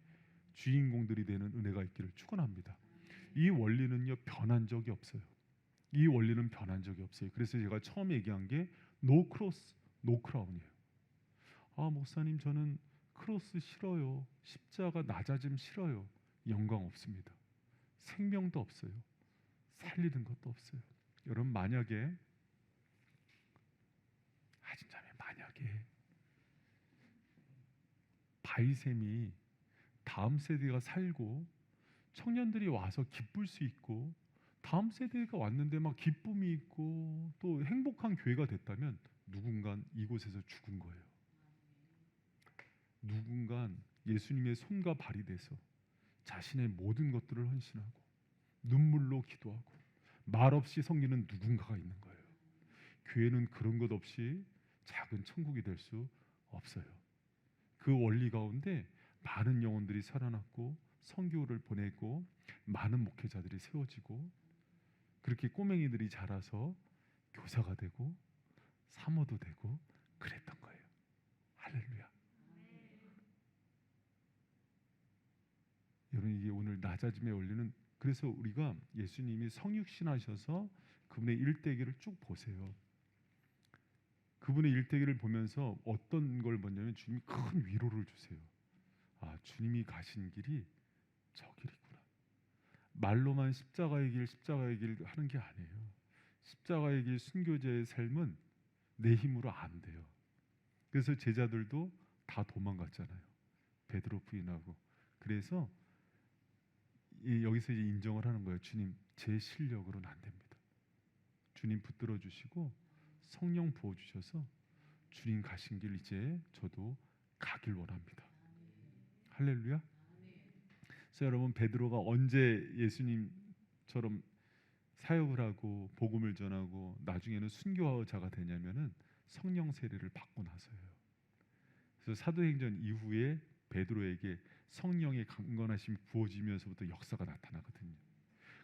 주인공들이 되는 은혜가 있기를 축원합니다. 이 원리는요 변한 적이 없어요. 이 원리는 변한 적이 없어요. 그래서 제가 처음 얘기한 게 노 크로스, 노 크라운이에요. 아 목사님 저는 크로스 싫어요. 십자가 낮아짐 싫어요. 영광 없습니다. 생명도 없어요. 살리는 것도 없어요. 여러분 만약에 진짜면 만약에 바이셈이 다음 세대가 살고 청년들이 와서 기쁠 수 있고 다음 세대가 왔는데 막 기쁨이 있고 또 행복한 교회가 됐다면 누군간 이곳에서 죽은 거예요. 누군간 예수님의 손과 발이 돼서 자신의 모든 것들을 헌신하고 눈물로 기도하고 말없이 섬기는 누군가가 있는 거예요. 교회는 그런 것 없이 작은 천국이 될 수 없어요. 그 원리 가운데 많은 영혼들이 살아났고 선교를 보내고 많은 목회자들이 세워지고 그렇게 꼬맹이들이 자라서 교사가 되고 사모도 되고 그랬던 거예요. 할렐루야. 여러분 이게 오늘 낮아짐의 원리는 그래서 우리가 예수님이 성육신하셔서 그분의 일대기를 쭉 보세요. 그분의 일대기를 보면서 어떤 걸 보냐면 주님이 큰 위로를 주세요. 아 주님이 가신 길이 저 길이구나. 말로만 십자가의 길 하는 게 아니에요. 십자가의 길 순교자의 삶은 내 힘으로 안 돼요. 그래서 제자들도 다 도망갔잖아요. 베드로 부인하고. 그래서 여기서 이제 인정을 하는 거예요. 주님 제 실력으로는 안 됩니다. 주님 붙들어 주시고 성령 부어 주셔서 주님 가신 길 이제 저도 가길 원합니다. 할렐루야. 그래서 여러분 베드로가 언제 예수님처럼 사역을 하고 복음을 전하고 나중에는 순교자가 되냐면은 성령 세례를 받고 나서예요. 그래서 사도행전 이후에 베드로에게 성령의 강건하심이 부어지면서부터 역사가 나타나거든요.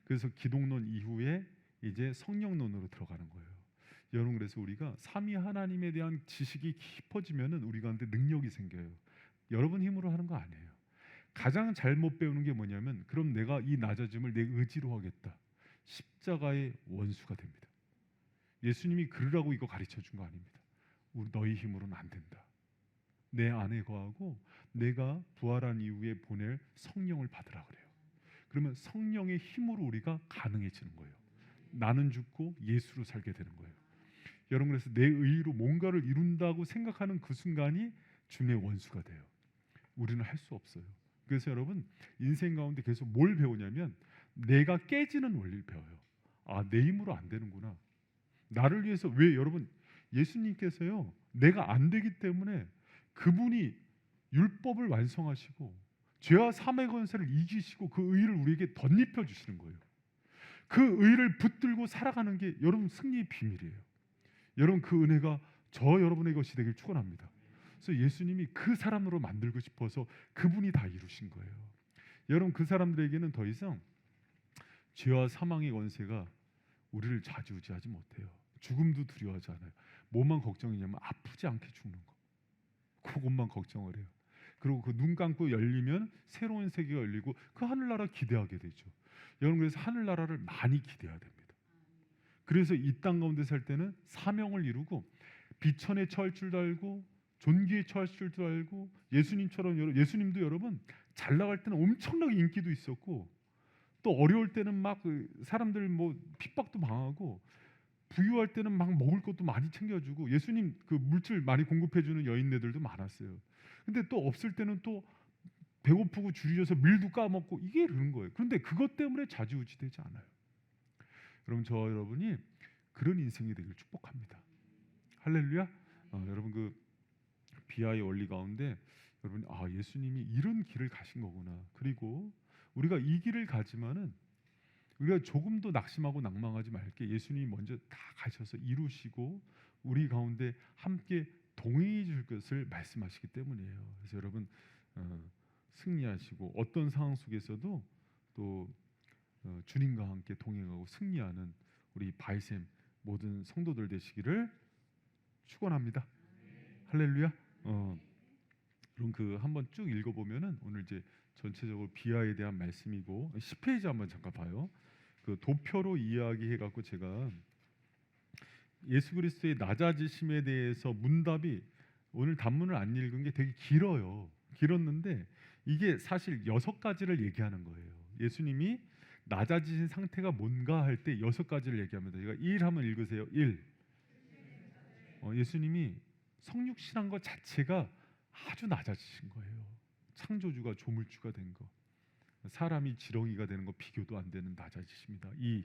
그래서 기독론 이후에 이제 성령론으로 들어가는 거예요. 여러분 그래서 우리가 삼위 하나님에 대한 지식이 깊어지면은 우리 가운데 능력이 생겨요. 여러분 힘으로 하는 거 아니에요. 가장 잘못 배우는 게 뭐냐면 그럼 내가 이 낮아짐을 내 의지로 하겠다. 십자가의 원수가 됩니다. 예수님이 그러라고 이거 가르쳐 준 거 아닙니다. 우리 너희 힘으로는 안 된다. 내 안에 거하고 내가 부활한 이후에 보낼 성령을 받으라 그래요. 그러면 성령의 힘으로 우리가 가능해지는 거예요. 나는 죽고 예수로 살게 되는 거예요. 여러분 그래서 내 의로 뭔가를 이룬다고 생각하는 그 순간이 주님의 원수가 돼요. 우리는 할 수 없어요. 그래서 여러분 인생 가운데 계속 뭘 배우냐면 내가 깨지는 원리를 배워요. 아, 내 힘으로 안 되는구나. 나를 위해서 왜 여러분 예수님께서요 내가 안 되기 때문에 그분이 율법을 완성하시고 죄와 사망의 권세를 이기시고 그 의를 우리에게 덧입혀 주시는 거예요. 그 의를 붙들고 살아가는 게 여러분 승리의 비밀이에요. 여러분 그 은혜가 저 여러분의 것이 되길 축원합니다. 그래서 예수님이 그 사람으로 만들고 싶어서 그분이 다 이루신 거예요. 여러분 그 사람들에게는 더 이상 죄와 사망의 권세가 우리를 좌지우지하지 못해요. 죽음도 두려워하지 않아요. 뭐만 걱정이냐면 아프지 않게 죽는 거. 그것만 걱정을 해요. 그리고 그 눈 감고 열리면 새로운 세계가 열리고 그 하늘나라 기대하게 되죠. 여러분, 그래서 하늘나라를 많이 기대해야 됩니다. 그래서 이 땅 가운데 살 때는 사명을 이루고 비천에 처할 줄도 알고 존귀에 처할 줄도 알고, 예수님처럼 예수님도 여러분 잘 나갈 때는 엄청나게 인기도 있었고, 또 어려울 때는 막 사람들 뭐 핍박도 당하고, 부유할 때는 막 먹을 것도 많이 챙겨주고, 예수님 그 물질 많이 공급해주는 여인네들도 많았어요. 근데 또 없을 때는 또 배고프고 줄이져서 밀도 까먹고, 이게 그런 거예요. 그런데 그것 때문에 좌지우지되지 않아요. 여러분이 그런 인생이 되길 축복합니다. 할렐루야. 여러분, 그 비하의 원리 가운데 여러분이 예수님이 이런 길을 가신 거구나. 그리고 우리가 이 길을 가지만은 우리가 조금도 낙심하고 낭망하지 말게, 예수님이 먼저 다 가셔서 이루시고 우리 가운데 함께 동행해 줄 것을 말씀하시기 때문이에요. 그래서 여러분 승리하시고 어떤 상황 속에서도 또 주님과 함께 동행하고 승리하는 우리 바이샘 모든 성도들 되시기를 축원합니다. 할렐루야. 그럼 그 한번 쭉 읽어보면은 오늘 이제 전체적으로 비하에 대한 말씀이고, 10페이지 한번 잠깐 봐요. 그 도표로 이야기해갖고 제가 예수 그리스도의 낮아지심에 대해서 문답이, 오늘 단문을 안 읽은 게 되게 길었는데 이게 사실 6가지를 얘기하는 거예요. 예수님이 낮아지신 상태가 뭔가 할 때 6가지를 얘기합니다. 제가 1 한번 읽으세요. 1. 예수님이 성육신한 것 자체가 아주 낮아지신 거예요. 창조주가 조물주가 된 거, 사람이 지렁이가 되는 거 비교도 안 되는 낮아지십니다. 2.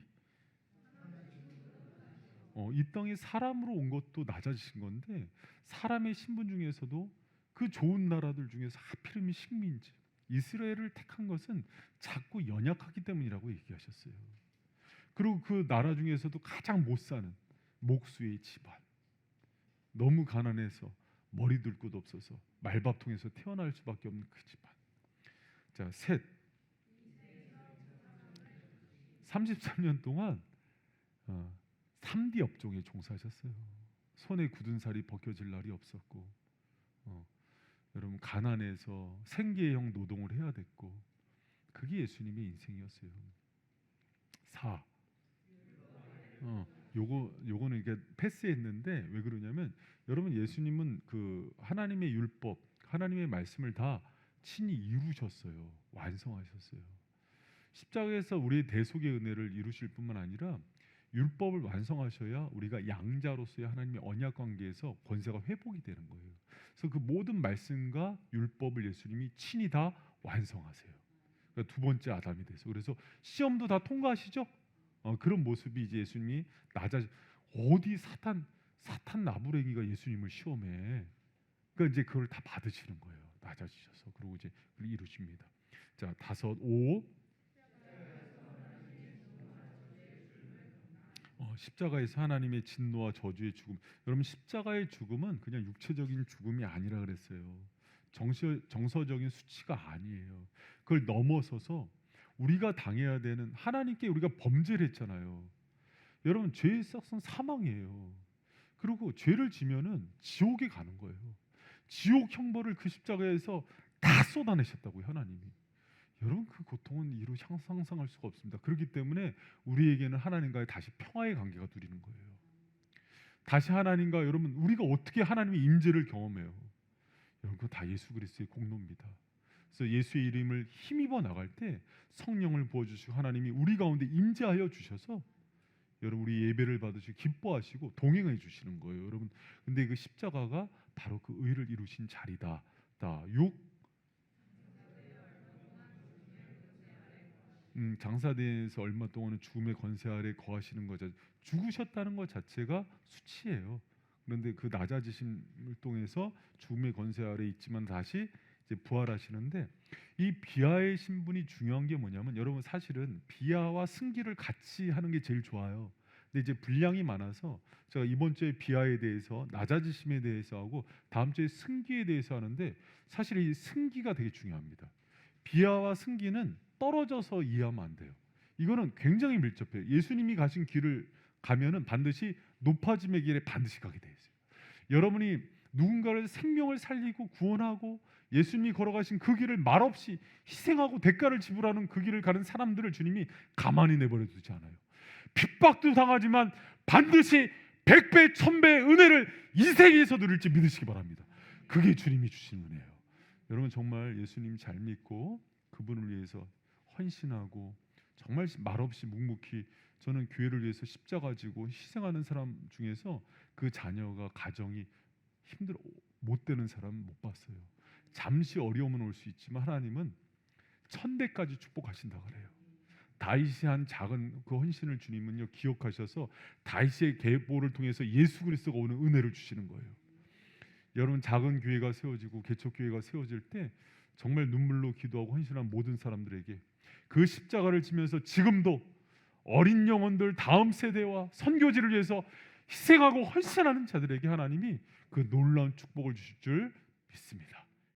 이 땅에 사람으로 온 것도 낮아지신 건데, 사람의 신분 중에서도 그 좋은 나라들 중에서 하필이면 식민지 이스라엘을 택한 것은 작고 연약하기 때문이라고 얘기하셨어요. 그리고 그 나라 중에서도 가장 못 사는 목수의 집안, 너무 가난해서 머리 둘 곳 없어서 말밥통에서 태어날 수밖에 없는 그 집안. 자, 셋. 33년 동안 3D 업종에 종사하셨어요. 손에 굳은 살이 벗겨질 날이 없었고, 여러분 가난해서 생계형 노동을 해야 됐고, 그게 예수님의 인생이었어요. 4. 요거는 이게 패스했는데 왜 그러냐면, 여러분 예수님은 그 하나님의 율법, 하나님의 말씀을 다 친히 이루셨어요. 완성하셨어요. 십자가에서 우리의 대속의 은혜를 이루실 뿐만 아니라 율법을 완성하셔야 우리가 양자로서의 하나님의 언약 관계에서 권세가 회복이 되는 거예요. 그래서 그 모든 말씀과 율법을 예수님이 친히 다 완성하세요. 그러니까 두 번째 아담이 돼서, 그래서 시험도 다 통과하시죠. 그런 모습이 이제 예수님이 어디 사탄 나부랭이가 예수님을 시험해. 그러니까 이제 그걸 다 받으시는 거예요. 낮아지셔서. 그리고 이제 그걸 이루십니다. 자, 5. 십자가에서 하나님의 진노와 저주의 죽음. 여러분, 십자가의 죽음은 그냥 육체적인 죽음이 아니라 그랬어요. 정서적인 수치가 아니에요. 그걸 넘어서서 우리가 당해야 되는, 하나님께 우리가 범죄를 했잖아요. 여러분, 죄의 싹은 사망이에요. 그리고 죄를 지면은 지옥에 가는 거예요. 지옥 형벌을 그 십자가에서 다 쏟아내셨다고요, 하나님이. 여러분, 그 고통은 이루 상상할 수가 없습니다. 그렇기 때문에 우리에게는 하나님과의 다시 평화의 관계가 누리는 거예요. 다시 하나님과, 여러분 우리가 어떻게 하나님의 임재를 경험해요? 여러분, 그거 다 예수 그리스도의 공로입니다. 그래서 예수의 이름을 힘입어 나갈 때 성령을 부어주시고 하나님이 우리 가운데 임재하여 주셔서 여러분 우리 예배를 받으시고 기뻐하시고 동행해 주시는 거예요. 여러분, 근데 그 십자가가 바로 그 의를 이루신 자리다. 6. 장사대에서 얼마 동안은 죽음의 권세 아래 거하시는 것 자체, 죽으셨다는 것 자체가 수치예요. 그런데 그 낮아지심을 통해서 죽음의 권세 아래 있지만 다시 이제 부활하시는데, 이 비하의 신분이 중요한 게 뭐냐면, 여러분 사실은 비하와 승기를 같이 하는 게 제일 좋아요. 근데 이제 분량이 많아서 제가 이번 주에 비하에 대해서, 낮아지심에 대해서 하고 다음 주에 승기에 대해서 하는데, 사실 이 승기가 되게 중요합니다. 비하와 승기는 떨어져서 이해하면 안 돼요. 이거는 굉장히 밀접해요. 예수님이 가신 길을 가면은 반드시 높아짐의 길에 반드시 가게 돼 있어요. 여러분이 누군가를 생명을 살리고 구원하고 예수님이 걸어가신 그 길을 말없이 희생하고 대가를 지불하는 그 길을 가는 사람들을 주님이 가만히 내버려 두지 않아요. 핍박도 당하지만 반드시 100배, 1000배의 은혜를 이 세계에서 누릴지 믿으시기 바랍니다. 그게 주님이 주신 은혜예요. 여러분 정말 예수님 잘 믿고 그분을 위해서 헌신하고 정말 말없이 묵묵히 저는 교회를 위해서 십자가 지고 희생하는 사람 중에서 그 자녀가 가정이 힘들어 못 되는 사람 못 봤어요. 잠시 어려움은 올 수 있지만 하나님은 천대까지 축복하신다 그래요. 다윗이 한 작은 그 헌신을 주님은요 기억하셔서 다윗의 계보를 통해서 예수 그리스도가 오는 은혜를 주시는 거예요. 여러분 작은 교회가 세워지고 개척 교회가 세워질 때 정말 눈물로 기도하고 헌신한 모든 사람들에게 그 십자가를 지면서 지금도 어린 영혼들 다음 세대와 선교지를 위해서 희생하고 헌신하는 자들에게 하나님이 그 놀라운 축복을 주실 줄 믿습니다.